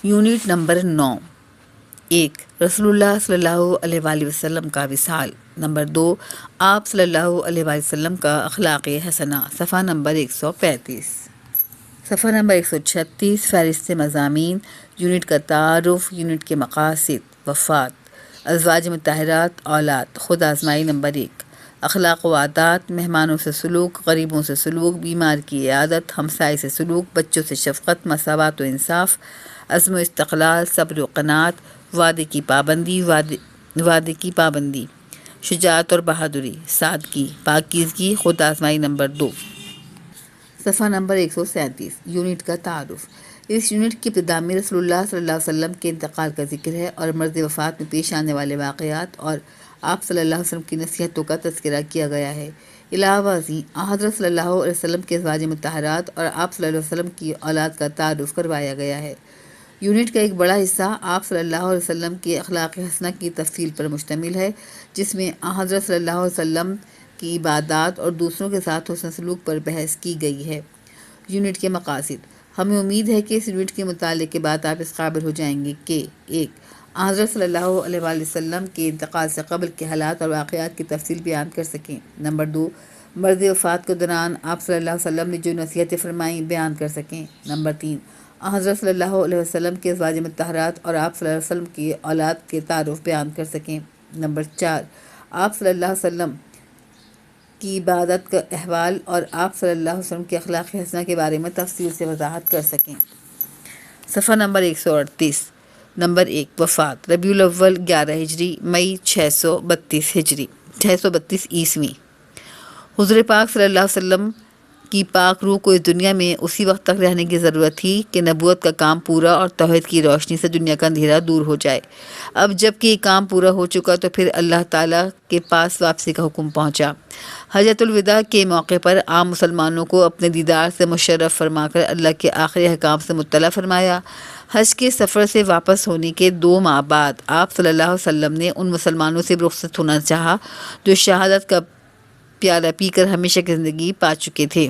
Unit number 9۔ 1 رسول اللہ صلی اللہ علیہ وآلہ وسلم کا وصال۔ نمبر 2 آپ صلی اللہ علیہ وآلہ وسلم کا اخلاق حسنہ۔ صفحہ نمبر 135۔ صفحہ نمبر 136۔ فہرست مضامین۔ یونٹ کا تعارف، یونٹ کے مقاصد، وفات، ازواج مطہرات، اولاد، خود آزمائی۔ نمبر 1 اخلاق و عادات، مہمانوں سے سلوک، غریبوں سے سلوک، بیمار کی عیادت، ہمسائے سے سلوک، بچوں سے شفقت، مساوات و انصاف، عزم و استقلال، صبر و قناعت، وعدے کی پابندی، شجاعت اور بہادری، سادگی، پاکیزگی، خود آزمائی۔ نمبر 2 صفحہ نمبر 137۔ یونٹ کا تعارف۔ اس یونٹ کی ابتدا میں رسول اللہ صلی اللہ علیہ وسلم کے انتقال کا ذکر ہے اور مرض وفات میں پیش آنے والے واقعات اور آپ صلی اللہ علیہ وسلم کی نصیحتوں کا تذکرہ کیا گیا ہے۔ علاوہ ازیں حضرت صلی اللہ علیہ وسلم کے ازواج مطہرات اور آپ صلی اللہ علیہ وسلم کی اولاد کا تعارف کروایا گیا ہے۔ یونٹ کا ایک بڑا حصہ آپ صلی اللہ علیہ وسلم کے اخلاق حسنہ کی تفصیل پر مشتمل ہے، جس میں حضرت صلی اللہ علیہ وسلم کی عبادات اور دوسروں کے ساتھ حسن سلوک پر بحث کی گئی ہے۔ یونٹ کے مقاصد۔ ہمیں امید ہے کہ اس یونٹ کے مطالعے کے بعد آپ اس قابل ہو جائیں گے کہ 1 حضرت صلی اللہ علیہ وآلہ وسلم کے انتقال سے قبل کے حالات اور واقعات کی تفصیل بیان کر سکیں۔ نمبر 2 مرض وفات کے دوران آپ صلی اللہ علیہ وسلم نے جو نصیحتیں فرمائیں بیان کر سکیں۔ نمبر 3 حضرت صلی اللہ علیہ وسلم کے ازواج مطہرات اور آپ صلی اللہ علیہ وسلم کی اولاد کے تعارف بیان کر سکیں۔ نمبر 4 آپ صلی اللہ علیہ وسلم کی عبادت کا احوال اور آپ صلی اللہ علیہ وسلم کے اخلاق حسنہ کے بارے میں تفصیل سے وضاحت کر سکیں۔ صفحہ نمبر 138۔ نمبر 1 وفات۔ ربیع الاول 11 ہجری، مئی 632 عیسوی۔ حضور پاک صلی اللہ علیہ وسلم کی پاک روح کو اس دنیا میں اسی وقت تک رہنے کی ضرورت تھی کہ نبوت کا کام پورا اور توحید کی روشنی سے دنیا کا اندھیرا دور ہو جائے۔ اب جب کہ یہ کام پورا ہو چکا تو پھر اللہ تعالیٰ کے پاس واپسی کا حکم پہنچا۔ حجۃ الوداع کے موقع پر عام مسلمانوں کو اپنے دیدار سے مشرف فرما کر اللہ کے آخری احکام سے مطلع فرمایا۔ حج کے سفر سے واپس ہونے کے 2 ماہ بعد آپ صلی اللہ علیہ وسلم نے ان مسلمانوں سے رخصت ہونا چاہا جو شہادت کا پیالہ پی کر ہمیشہ کی زندگی پا چکے تھے۔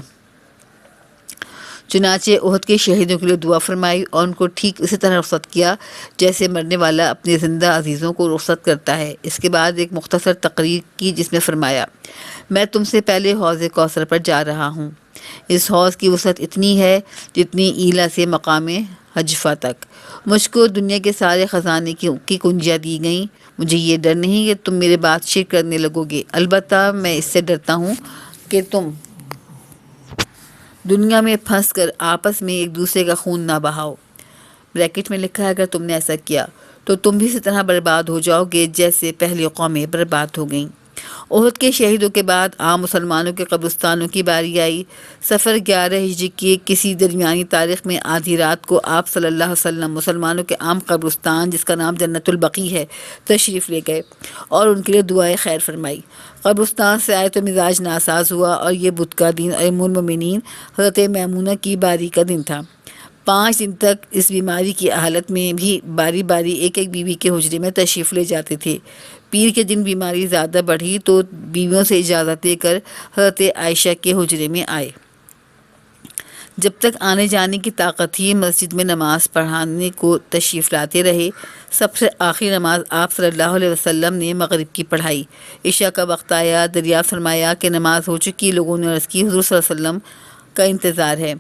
چنانچہ احد کے شہیدوں کے لیے دعا فرمائی اور ان کو ٹھیک اسی طرح رخصت کیا جیسے مرنے والا اپنے زندہ عزیزوں کو رخصت کرتا ہے۔ اس کے بعد ایک مختصر تقریر کی جس میں فرمایا، میں تم سے پہلے حوض کوثر پر جا رہا ہوں۔ اس حوض کی وسعت اتنی ہے جتنی ایلا سے مقام حجفہ تک۔ مجھ کو دنیا کے سارے خزانے کی کنجیاں دی گئیں۔ مجھے یہ ڈر نہیں کہ تم میرے بات شرک کرنے لگو گے، البتہ میں اس سے ڈرتا ہوں کہ تم دنیا میں پھنس کر آپس میں ایک دوسرے کا خون نہ بہاؤ۔ بریکٹ میں لکھا ہے اگر تم نے ایسا کیا تو تم بھی اسی طرح برباد ہو جاؤ گے جیسے پہلی قومیں برباد ہو گئیں۔ احد کے شہیدوں کے بعد عام مسلمانوں کے قبرستانوں کی باری آئی۔ سفر 11 ہجری کی کسی درمیانی تاریخ میں آدھی رات کو آپ صلی اللہ علیہ وسلم مسلمانوں کے عام قبرستان جس کا نام جنت البقیع ہے تشریف لے گئے اور ان کے لیے دعائے خیر فرمائی۔ قبرستان سے آئے تو مزاج ناساز ہوا اور یہ بدھ کا دن ام المومنین حضرت میمونہ کی باری کا دن تھا۔ 5 دن تک اس بیماری کی حالت میں بھی باری باری ایک ایک بیوی کے حجرے میں تشریف لے جاتے تھے۔ پیر کے دن بیماری زیادہ بڑھی تو بیویوں سے اجازت لے کر حضرت عائشہ کے حجرے میں آئے۔ جب تک آنے جانے کی طاقت تھی مسجد میں نماز پڑھانے کو تشریف لاتے رہے۔ سب سے آخری نماز آپ صلی اللہ علیہ وسلم نے مغرب کی پڑھائی۔ عشاء کا وقت آیا، دریافت فرمایا کہ نماز ہو چکی۔ لوگوں نے عرض کی حضور صلی اللہ علیہ وسلم کا انتظار ہے۔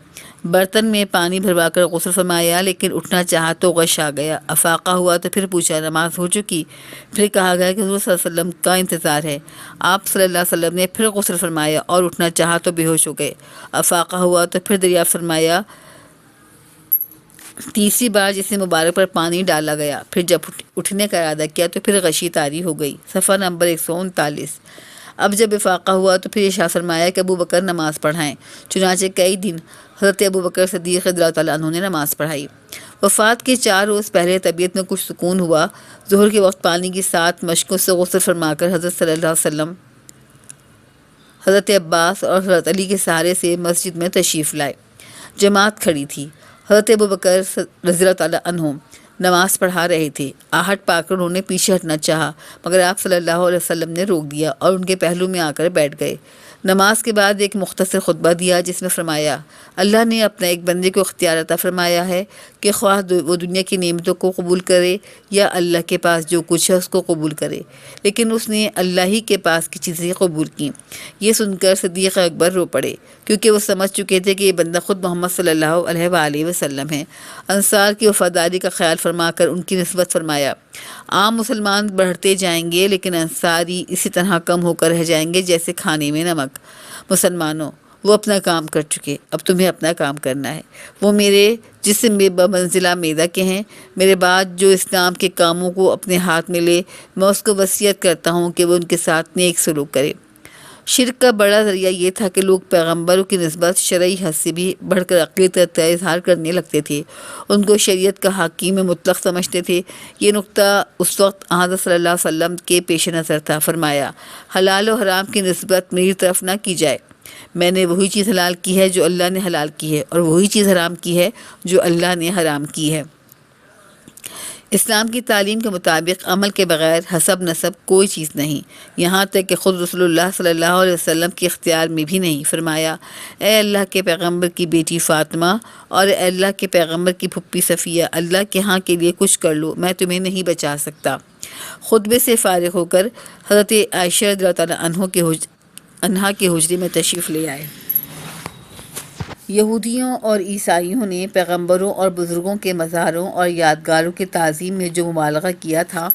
برتن میں پانی بھروا کر غسل فرمایا لیکن اٹھنا چاہا تو غش آ گیا۔ افاقہ ہوا تو پھر پوچھا نماز ہو چکی؟ پھر کہا گیا کہ حضور صلی اللہ علیہ وسلم کا انتظار ہے۔ آپ صلی اللہ علیہ وسلم نے پھر غسل فرمایا اور اٹھنا چاہا تو بے ہوش ہو گئے۔ افاقہ ہوا تو پھر دریافت فرمایا۔ تیسری بار جسم مبارک پر پانی ڈالا گیا۔ پھر جب اٹھنے کا ارادہ کیا تو پھر غشی طاری ہو گئی۔ صفحہ نمبر 139۔ اب جب افاقہ ہوا تو پھر ارشاد فرمایا کہ ابو بکر نماز پڑھائیں۔ چنانچہ کئی دن حضرت ابو بکر صدیق رضی اللہ تعالیٰ عنہ نے نماز پڑھائی۔ وفات کے 4 روز پہلے طبیعت میں کچھ سکون ہوا۔ ظہر کے وقت پانی کی 7 مشکوں سے غسل فرما کر حضرت صلی اللہ علیہ وسلم حضرت عباس اور حضرت علی کے سہارے سے مسجد میں تشریف لائے۔ جماعت کھڑی تھی۔ حضرت ابو بکر رضی اللہ تعالیٰ عنہ نماز پڑھا رہے تھے۔ آہٹ پا کر انہوں نے پیچھے ہٹنا چاہا مگر آپ صلی اللہ علیہ وسلم نے روک دیا اور ان کے پہلو میں آ کر بیٹھ گئے۔ نماز کے بعد ایک مختصر خطبہ دیا جس میں فرمایا، اللہ نے اپنا ایک بندے کو اختیار عطا فرمایا ہے کہ خواہ وہ دنیا کی نعمتوں کو قبول کرے یا اللہ کے پاس جو کچھ ہے اس کو قبول کرے، لیکن اس نے اللہ ہی کے پاس کی چیزیں قبول کیں۔ یہ سن کر صدیق اکبر رو پڑے، کیونکہ وہ سمجھ چکے تھے کہ یہ بندہ خود محمد صلی اللہ علیہ وآلہ وسلم ہے۔ انصار کی وفاداری کا خیال فرما کر ان کی نسبت فرمایا، عام مسلمان بڑھتے جائیں گے لیکن انصاری اسی طرح کم ہو کر رہ جائیں گے جیسے کھانے میں نمک۔ مسلمانوں، وہ اپنا کام کر چکے، اب تمہیں اپنا کام کرنا ہے۔ وہ میرے جسم میں بمنزلہ معدہ کے ہیں، میرے بعد جو اسلام کے کاموں کو اپنے ہاتھ میں لے، میں اس کو وصیت کرتا ہوں کہ وہ ان کے ساتھ نیک سلوک کرے۔ شرک کا بڑا ذریعہ یہ تھا کہ لوگ پیغمبروں کی نسبت شرعی حد سے بھی بڑھ کر عقیدت کا اظہار کرنے لگتے تھے، ان کو شریعت کا حاکم مطلق سمجھتے تھے۔ یہ نقطہ اس وقت حضرت صلی اللہ علیہ وسلم کے پیش نظر تھا۔ فرمایا، حلال و حرام کی نسبت میری طرف نہ کی جائے، میں نے وہی چیز حلال کی ہے جو اللہ نے حلال کی ہے، اور وہی چیز حرام کی ہے جو اللہ نے حرام کی ہے۔ اسلام کی تعلیم کے مطابق عمل کے بغیر حسب نسب کوئی چیز نہیں، یہاں تک کہ خود رسول اللہ صلی اللہ علیہ وسلم کے اختیار میں بھی نہیں۔ فرمایا، اے اللہ کے پیغمبر کی بیٹی فاطمہ اور اے اللہ کے پیغمبر کی پھپھی صفیہ، اللہ کے ہاں کے لیے کچھ کر لو، میں تمہیں نہیں بچا سکتا۔ خطبے سے فارغ ہو کر حضرت عائشہ رضی اللہ تعالیٰ عنہا کے حجرے میں تشریف لے آئے۔ یہودیوں اور عیسائیوں نے پیغمبروں اور بزرگوں کے مزاروں اور یادگاروں کی تعظیم میں جو مبالغہ کیا تھا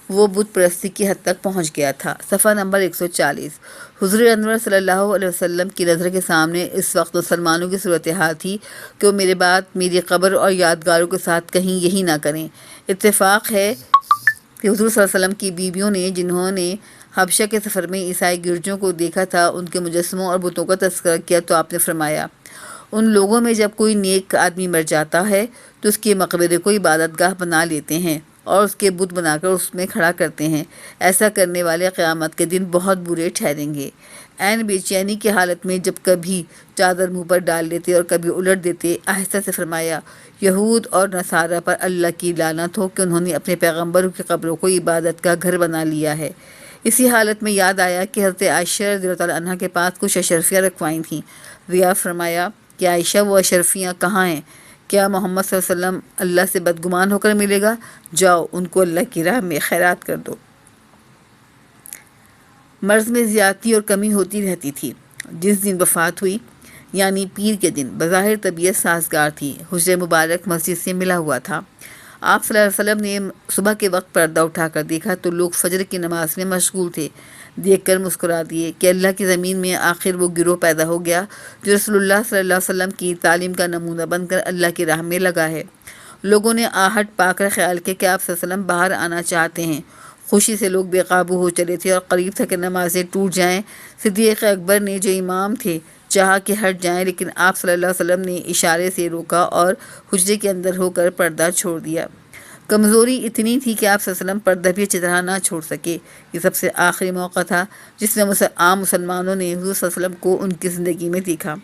وہ بت پرستی کی حد تک پہنچ گیا تھا۔ صفحہ نمبر 140۔ حضور انور صلی اللہ علیہ وسلم کی نظر کے سامنے اس وقت مسلمانوں کی صورتحال تھی کہ وہ میرے بعد میری قبر اور یادگاروں کے ساتھ کہیں یہی نہ کریں۔ اتفاق ہے کہ حضور صلی اللہ علیہ وسلم کی بیویوں نے جنہوں نے حبشہ کے سفر میں عیسائی گرجوں کو دیکھا تھا، ان کے مجسموں اور بتوں کا تذکرہ کیا تو آپ نے فرمایا، ان لوگوں میں جب کوئی نیک آدمی مر جاتا ہے تو اس کے مقبرے کو عبادت گاہ بنا لیتے ہیں اور اس کے بت بنا کر اس میں کھڑا کرتے ہیں، ایسا کرنے والے قیامت کے دن بہت برے ٹھہریں گے۔ عین بے چینی کی حالت میں جب کبھی چادر منہ پر ڈال لیتے اور کبھی الٹ دیتے، آہستہ سے فرمایا، یہود اور نصارہ پر اللہ کی لعنت ہو کہ انہوں نے اپنے پیغمبروں کی قبروں کو عبادت کا گھر بنا لیا ہے۔ اسی حالت میں یاد آیا کہ حضرت عائشہ رضی اللہ تعالیٰ عنہا کے پاس کچھ اشرفیہ رکھوائی تھیں۔ ریاض فرمایا کہ عائشہ، وہ اشرفیاں کہاں ہیں؟ کیا محمد صلی اللہ علیہ وسلم اللہ سے بدگمان ہو کر ملے گا؟ جاؤ ان کو اللہ کی راہ میں خیرات کر دو۔ مرض میں زیادتی اور کمی ہوتی رہتی تھی۔ جس دن وفات ہوئی یعنی پیر کے دن بظاہر طبیعت سازگار تھی، حجر مبارک مسجد سے ملا ہوا تھا۔ آپ صلی اللہ علیہ وسلم نے صبح کے وقت پردہ اٹھا کر دیکھا تو لوگ فجر کی نماز میں مشغول تھے۔ دیکھ کر مسکرا دیے کہ اللہ کی زمین میں آخر وہ گروہ پیدا ہو گیا جو رسول اللہ صلی اللہ علیہ وسلم کی تعلیم کا نمونہ بن کر اللہ کی راہ میں لگا ہے۔ لوگوں نے آہٹ پا کر خیال کیا کہ آپ صلی اللہ علیہ وسلم باہر آنا چاہتے ہیں۔ خوشی سے لوگ بے قابو ہو چلے تھے اور قریب تھا کہ نمازیں ٹوٹ جائیں۔ صدیق اکبر نے جو امام تھے چاہا کہ ہٹ جائیں، لیکن آپ صلی اللہ علیہ وسلم نے اشارے سے روکا اور حجرے کے اندر ہو کر پردہ چھوڑ دیا۔ کمزوری اتنی تھی کہ آپ صلی اللہ علیہ وسلم پردہ بھی اچھی طرح نہ چھوڑ سکے۔ یہ سب سے آخری موقع تھا جس میں عام مسلمانوں نے حضور صلی اللہ علیہ وسلم کو ان کی زندگی میں دیکھا۔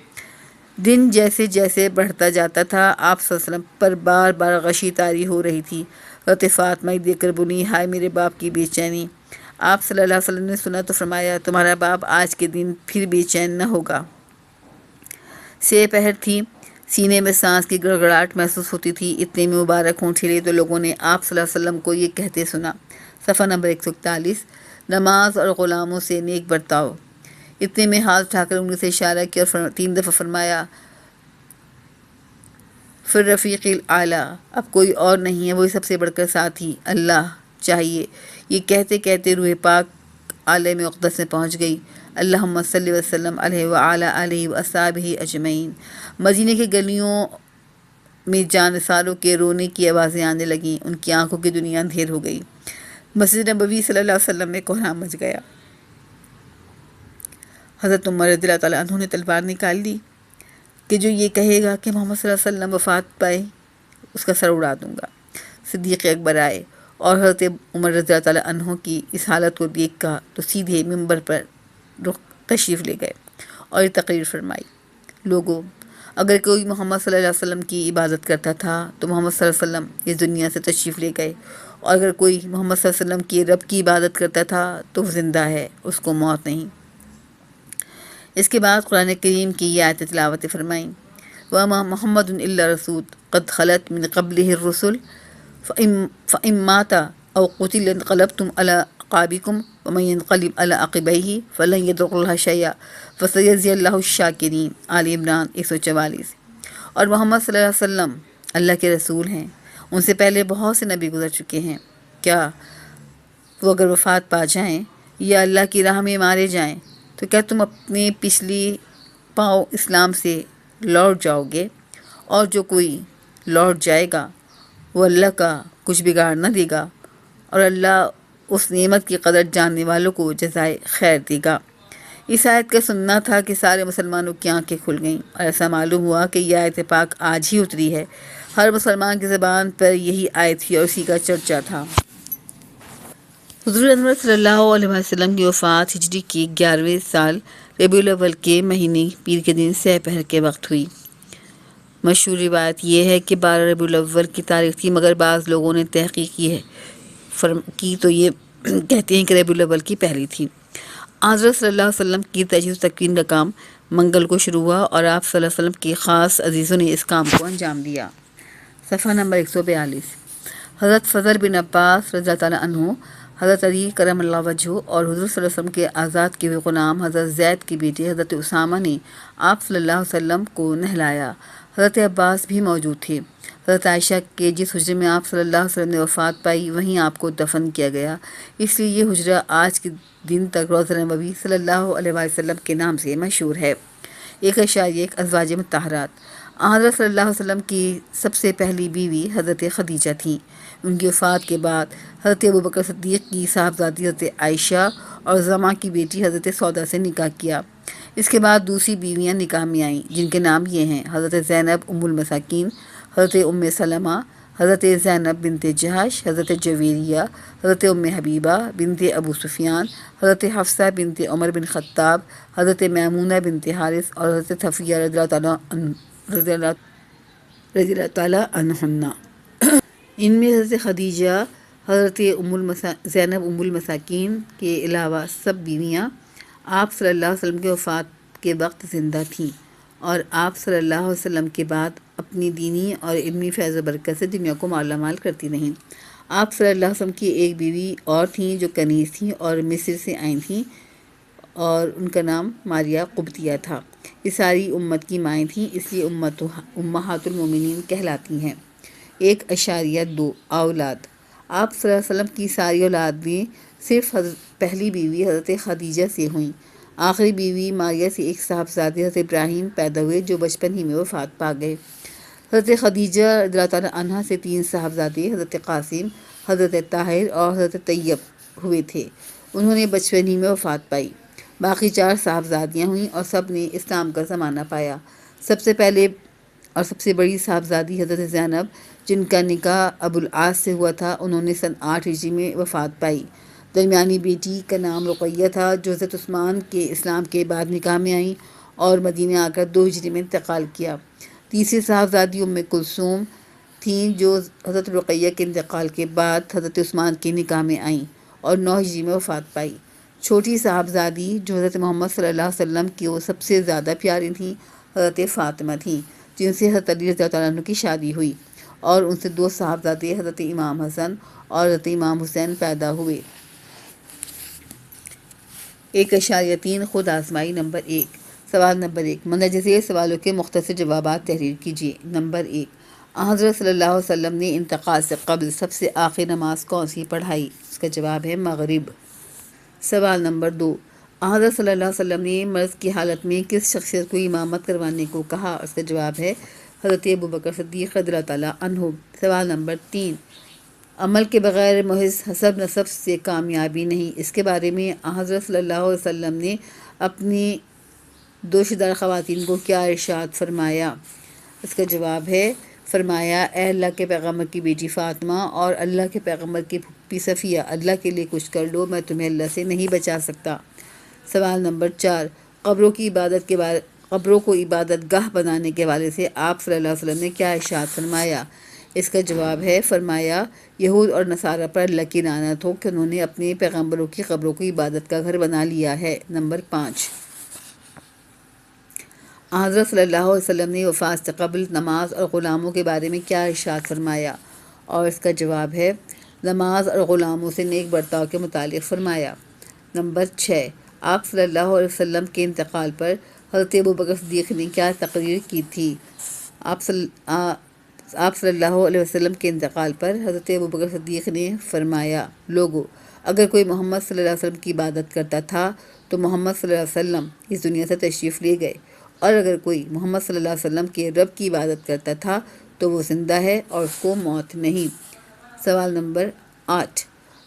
دن جیسے جیسے بڑھتا جاتا تھا، آپ صلی اللہ علیہ وسلم پر بار بار غشی طاری ہو رہی تھی۔ حضرت فاطمہ دیکھ کر بولی، ہائے میرے باپ کی بے چینی۔ آپ صلی اللہ علیہ وسلم نے سنا تو فرمایا، تمہارا باپ آج کے دن پھر بے چین نہ ہوگا۔ سے پہر تھی، سینے میں سانس کی گڑگڑاہٹ محسوس ہوتی تھی۔ اتنے میں مبارک ہونٹ ہلے تو لوگوں نے آپ صلی اللہ علیہ وسلم کو یہ کہتے سنا۔ صفحہ نمبر 141۔ نماز اور غلاموں سے نیک برتاؤ۔ اتنے میں ہاتھ اٹھا کر انگلی سے اشارہ کیا اور 3 دفعہ فرمایا، فی الرفیق الاعلیٰ، اب کوئی اور نہیں ہے، وہی سب سے بڑھ کر ساتھی اللہ چاہیے۔ یہ کہتے کہتے روح پاک عالم اقدس میں پہنچ گئی۔ اللہم صلی وسلم علیہ وعلی آلہ واصحابہ اجمعین۔ مدینے کی گلیوں میں جانثاروں کے رونے کی آوازیں آنے لگیں، ان کی آنکھوں کی دنیا اندھیر ہو گئی۔ مسجد نبوی صلی اللہ علیہ وسلم میں کوہرام مچ گیا۔ حضرت عمر رضی اللہ تعالیٰ عنہ نے تلوار نکال لی کہ جو یہ کہے گا کہ محمد صلی اللہ علیہ وسلم وفات پائے اس کا سر اڑا دوں گا۔ صدیق اکبر آئے اور حضرت عمر رضی اللہ تعالیٰ عنہ کی اس حالت کو دیکھ کر تو سیدھے منبر پر تشریف لے گئے اور یہ تقریر فرمائی، لوگوں، اگر کوئی محمد صلی اللہ علیہ وسلم کی عبادت کرتا تھا تو محمد صلی اللہ علیہ وسلم اس دنیا سے تشریف لے گئے، اور اگر کوئی محمد صلی اللہ علیہ وسلم کی رب کی عبادت کرتا تھا تو وہ زندہ ہے، اس کو موت نہیں۔ اس کے بعد قرآن کریم کی یہ آیت تلاوت فرمائیں، وَمَا مُحَمَّدٌ إِلَّا رَسُولٌ قَدْ خَلَتْ مِن قَبْلِهِ الرُّسُلُ فَإِن مَّاتَ أَوْ قُتِلَ انقلبتم عَلَىٰ أَعْقَابِكُمْ وَمَن ينقلب عَلَىٰ عَقِبَيْهِ فَلَن يَضُرَّ اللَّهَ شَيْئًا وَسَيَجْزِي اللَّهُ الشَّاكِرِينَ۔ آل عمران 144۔ اور محمد صلی اللہ علیہ وسلم اللہ کے رسول ہیں، ان سے پہلے بہت سے نبی گزر چکے ہیں، کیا وہ اگر وفات پا جائیں یا اللہ کی راہ میں مارے جائیں تو کیا تم اپنے پچھلی پاؤ اسلام سے لوٹ جاؤ گے؟ اور جو کوئی لوٹ جائے گا وہ اللہ کا کچھ بگاڑ نہ دے گا، اور اللہ اس نعمت کی قدر جاننے والوں کو جزائے خیر دے گا۔ اس آیت کا سننا تھا کہ سارے مسلمانوں کی آنکھیں کھل گئیں، اور ایسا معلوم ہوا کہ یہ آیت پاک آج ہی اتری ہے۔ ہر مسلمان کی زبان پر یہی آیت تھی اور اسی کا چرچا تھا۔ حضور انور صلی اللہ علیہ وسلم کی وفات ہجری کی 11ویں سال ربیع الاول کے مہینے پیر کے دن سہ پہر کے وقت ہوئی۔ مشہور روایت یہ ہے کہ 12 ربیع الاول کی تاریخ تھی، مگر بعض لوگوں نے تحقیق کی تو یہ کہتے ہیں کہ ربیع الاول کی پہلی تھی۔ حضرت صلی اللہ علیہ وسلم کی تجہیز تکوین کا کام منگل کو شروع ہوا اور آپ صلی اللہ علیہ وسلم کے خاص عزیزوں نے اس کام کو انجام دیا۔ صفحہ نمبر 142۔ حضرت فضل بن عباس رضی اللہ تعالیٰ عنہ، حضرت علی کرم اللہ وجہہ اور حضور صلی اللہ علیہ وسلم کے آزاد کیے ہوئے غلام حضرت زید کے بیٹے حضرت اسامہ نے آپ صلی اللہ علیہ وسلم کو نہلایا۔ حضرت عباس بھی موجود تھے۔ حضرت عائشہ کے جس حجرے میں آپ صلی اللہ علیہ وسلم نے وفات پائی وہیں آپ کو دفن کیا گیا، اس لیے یہ حجرہ آج کے دن تک روضہ نبوی صلی اللہ علیہ وسلم کے نام سے مشہور ہے۔ 1.1 ازواج مطہرات۔ حضرت صلی اللہ علیہ وسلم کی سب سے پہلی بیوی حضرت خدیجہ تھیں۔ ان کی وفات کے بعد حضرت ابوبکر صدیق کی صاحبزادی حضرت عائشہ اور زما کی بیٹی حضرت سودا سے نکاح کیا۔ اس کے بعد دوسری بیویاں نکاح میں آئیں، جن کے نام یہ ہیں: حضرت زینب ام المساکین، حضرت ام سلمہ، حضرت زینب بنت جہش، حضرت جویریہ، حضرت ام حبیبہ بنت ابو سفیان، حضرت حفصہ بنت عمر بن خطاب، حضرت میمونہ بنت حارث اور حضرت صفیہ رضی اللہ تعالیٰ عنہن۔ ان میں حضرت خدیجہ، حضرت زینب ام المساکین کے علاوہ سب بیویاں آپ صلی اللہ علیہ وسلم کے وفات کے وقت زندہ تھیں، اور آپ صلی اللہ علیہ وسلم کے بعد اپنی دینی اور علمی فیض و برکت سے دنیا کو مالا مال کرتی رہیں۔ آپ صلی اللہ علیہ وسلم کی ایک بیوی اور تھیں جو کنیز تھیں اور مصر سے آئی تھیں، اور ان کا نام ماریہ قبطیہ تھا۔ یہ ساری امت کی مائیں تھیں، اس لیے امہات المومنین کہلاتی ہیں۔ 1.2 اولاد۔ آپ صلی اللہ علیہ وسلم کی ساری اولاد میں صرف پہلی بیوی حضرت خدیجہ سے ہوئیں۔ آخری بیوی ماریہ سے ایک صاحبزادے حضرت ابراہیم پیدا ہوئے جو بچپن ہی میں وفات پا گئے۔ حضرت خدیجہ رضی اللہ تعالیٰ عنہا سے 3 صاحبزادے حضرت قاسم، حضرت طاہر اور حضرت طیب ہوئے تھے، انہوں نے بچپن ہی میں وفات پائی۔ باقی 4 صاحبزادیاں ہوئیں اور سب نے اسلام کا زمانہ پایا۔ سب سے پہلے اور سب سے بڑی صاحبزادی حضرت زینب، جن کا نکاح ابو العاص سے ہوا تھا، انہوں نے سن 8 ہجری میں وفات پائی۔ درمیانی بیٹی کا نام رقیہ تھا، جو حضرت عثمان کے اسلام کے بعد نکاح میں آئیں اور مدینہ آ کر 2 ہجری میں انتقال کیا۔ تیسری صاحبزادی ام کلثوم تھیں، جو حضرت رقیہ کے انتقال کے بعد حضرت عثمان کے نکاح میں آئیں اور 9 ہجری میں وفات پائی۔ چھوٹی صاحبزادی جو حضرت محمد صلی اللہ علیہ وسلم کی وہ سب سے زیادہ پیاری تھیں، حضرت فاطمہ تھیں، جن سے حضرت علی رضی اللہ تعالیٰ عنہ کی شادی ہوئی، اور ان سے 2 صاحبزادے حضرت امام حسن اور حضرت امام حسین پیدا ہوئے۔ 1.3 خود آزمائی۔ نمبر 1۔ سوال نمبر 1، مندرجہ ذیل سوالوں کے مختصر جوابات تحریر کیجیے۔ نمبر 1، حضرت صلی اللہ علیہ وسلم نے انتقال سے قبل سب سے آخری نماز کون سی پڑھائی؟ اس کا جواب ہے مغرب۔ سوال نمبر 2، حضرت صلی اللہ علیہ وسلم نے مرض کی حالت میں کس شخصیت کو امامت کروانے کو کہا؟ اس کا جواب ہے حضرت ابوبکر صدیق رضی اللہ تعالیٰ عنہ۔ سوال نمبر 3، عمل کے بغیر محض حسب نسب سے کامیابی نہیں، اس کے بارے میں حضرت صلی اللہ علیہ وسلم نے اپنی دوشدار خواتین کو کیا ارشاد فرمایا؟ اس کا جواب ہے، فرمایا، اے اللہ کے پیغمبر کی بیٹی فاطمہ اور اللہ کے پیغمبر کی پھپھی صفیہ، اللہ کے لیے کچھ کر لو، میں تمہیں اللہ سے نہیں بچا سکتا۔ سوال نمبر 4، قبروں کو عبادت گاہ بنانے کے حوالے سے آپ صلی اللہ علیہ وسلم نے کیا ارشاد فرمایا؟ اس کا جواب ہے، فرمایا، یہود اور نصارہ پر اللہ کی لعنت ہو کہ انہوں نے اپنے پیغمبروں کی قبروں کو عبادت کا گھر بنا لیا ہے۔ نمبر 5، حضرت صلی اللہ علیہ وسلم نے وفات سے قبل نماز اور غلاموں کے بارے میں کیا ارشاد فرمایا؟ اور اس کا جواب ہے نماز اور غلاموں سے نیک برتاؤ کے متعلق فرمایا۔ نمبر 6، آپ صلی اللہ علیہ وسلم کے انتقال پر حضرت ابوبکر صدیق نے کیا تقریر کی تھی؟ آپ صلی اللہ علیہ وسلم کے انتقال پر حضرت ابوبکر صدیق نے فرمایا، لوگو، اگر کوئی محمد صلی اللہ علیہ وسلم کی عبادت کرتا تھا تو محمد صلی اللہ علیہ وسلم اس دنیا سے تشریف لے گئے، اور اگر کوئی محمد صلی اللہ علیہ وسلم کے رب کی عبادت کرتا تھا تو وہ زندہ ہے اور اس کو موت نہیں۔ سوال نمبر 8،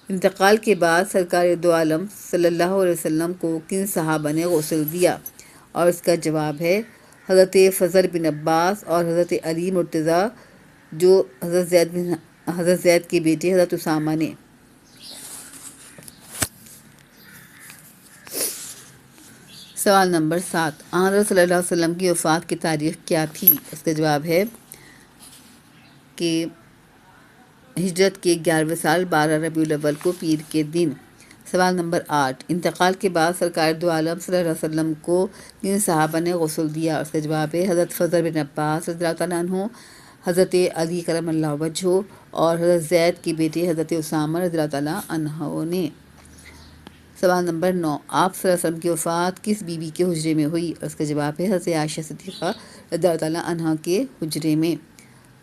انتقال کے بعد سرکار دو عالم صلی اللہ علیہ وسلم کو کن صحابہ نے غسل دیا؟ اور اس کا جواب ہے حضرت فضل بن عباس اور حضرت علی مرتضیٰ، جو حضرت زید کے بیٹے حضرت اسامہ نے۔ سوال نمبر 7، حضرت صلی اللہ علیہ وسلم کی وفات کی تاریخ کیا تھی؟ اس کا جواب ہے کہ ہجرت کے 11ویں سال 12 ربیع الاول کو پیر کے دن۔ سوال نمبر 8، انتقال کے بعد سرکار دو عالم صلی اللہ علیہ وسلم کو کن صحابہ نے غسل دیا؟ اس کا جواب ہے حضرت فضل بن عباس رضی اللہ تعالیٰ عنہ، حضرت علی کرم اللہ وجہہ اور حضرت زید کے بیٹے حضرت اسامہ رضی اللہ تعالیٰ عنہ نے۔ سوال نمبر 9، آپ صلی اللہ علیہ وسلم کی وفات کس بیوی کے حجرے میں ہوئی؟ اور اس کا جواب ہے حضرت عائشہ صدیقہ رضی اللہ تعالیٰ عنہ کے حجرے میں۔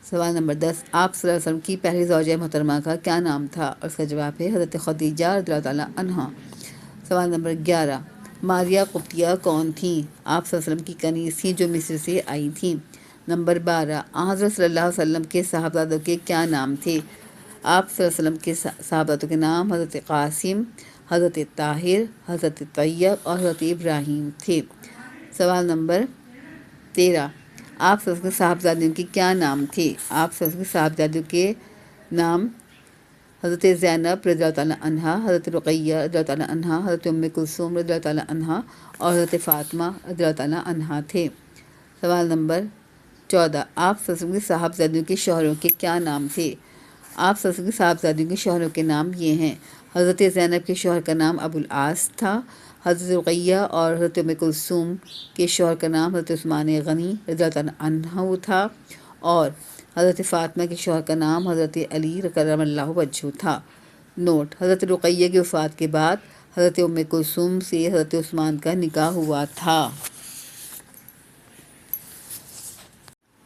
سوال نمبر 10، آپ صلی اللہ علیہ وسلم کی پہلی زوجہ محترمہ کا کیا نام تھا؟ اور اس کا جواب ہے حضرت خدیجہ رضی اللہ تعالیٰ عنہ۔ سوال نمبر 11، ماریہ قبطیہ کون تھیں؟ آپ صلی اللہ علیہ وسلم کی کنیز تھیں جو مصر سے آئی تھیں۔ نمبر 12، حضرت صلی اللہ علیہ وسلم کے صاحبزادوں کے کیا نام تھے؟ آپ صلی اللہ علیہ وسلم کے صاحبزادوں کے نام حضرت قاسم، حضرت طاہر، حضرت طیب اور حضرت ابراہیم تھے۔ سوال نمبر 13، آپ صلی اللہ علیہ وسلم کے صاحبزادوں کے کیا نام تھے؟ آپ صلی اللہ علیہ وسلم کے صاحبزادوں کے نام حضرت زینب رضی اللہ تعالیٰ عنہا، حضرت رقیہ رضی اللہ تعالیٰ عنہا، حضرت ام کلثوم رضی اللہ تعالیٰ عنہا اور حضرت فاطمہ رضی اللہ تعالیٰ عنہا تھے۔ سوال نمبر 14، آپ صلی اللہ علیہ وسلم کے صاحبزادوں کے شوہروں کے کیا نام تھے؟ آپ صلی اللہ علیہ وسلم کے صاحبزادوں کے شوہروں کے نام یہ ہیں، حضرت زینب کے شوہر کا نام ابو العاص تھا، حضرت رقیہ اور حضرت ام کلثوم کے شوہر کا نام حضرت عثمان غنی رضی اللہ تعالیٰ عنہ تھا، اور حضرت فاطمہ کے شوہر کا نام حضرت علی کرم اللہ وجہہ تھا۔ نوٹ: حضرت رقیہ کی وفات کے بعد حضرت ام کلثوم سے حضرت عثمان کا نکاح ہوا تھا۔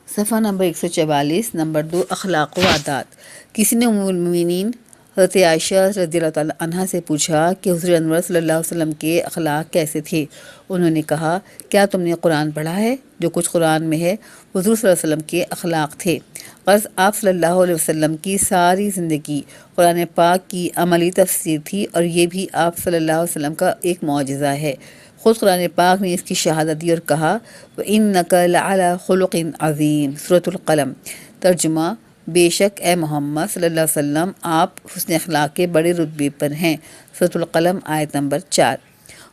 صفحہ نمبر 144، نمبر 2، اخلاق و عادات۔ کسی نے ام المؤمنین حضرت عائشہ رضی اللہ تعالیٰ عنہا سے پوچھا کہ حضور انور صلی اللہ علیہ وسلم کے اخلاق کیسے تھے؟ انہوں نے کہا، کیا تم نے قرآن پڑھا ہے؟ جو کچھ قرآن میں ہے حضور صلی اللہ علیہ وسلم کے اخلاق تھے۔ غرض آپ صلی اللہ علیہ وسلم کی ساری زندگی قرآن پاک کی عملی تفسیر تھی، اور یہ بھی آپ صلی اللہ علیہ وسلم کا ایک معجزہ ہے۔ خود قرآن پاک نے اس کی شہادت دی اور کہا، وَإِنَّكَ لَعَلَىٰ خُلُقٍ عَظِيمٍ۔ سورۃ القلم۔ ترجمہ: بے شک اے محمد صلی اللہ علیہ وسلم آپ حسن اخلاق کے بڑے رتبے پر ہیں۔ سورۃ القلم آیت نمبر 4۔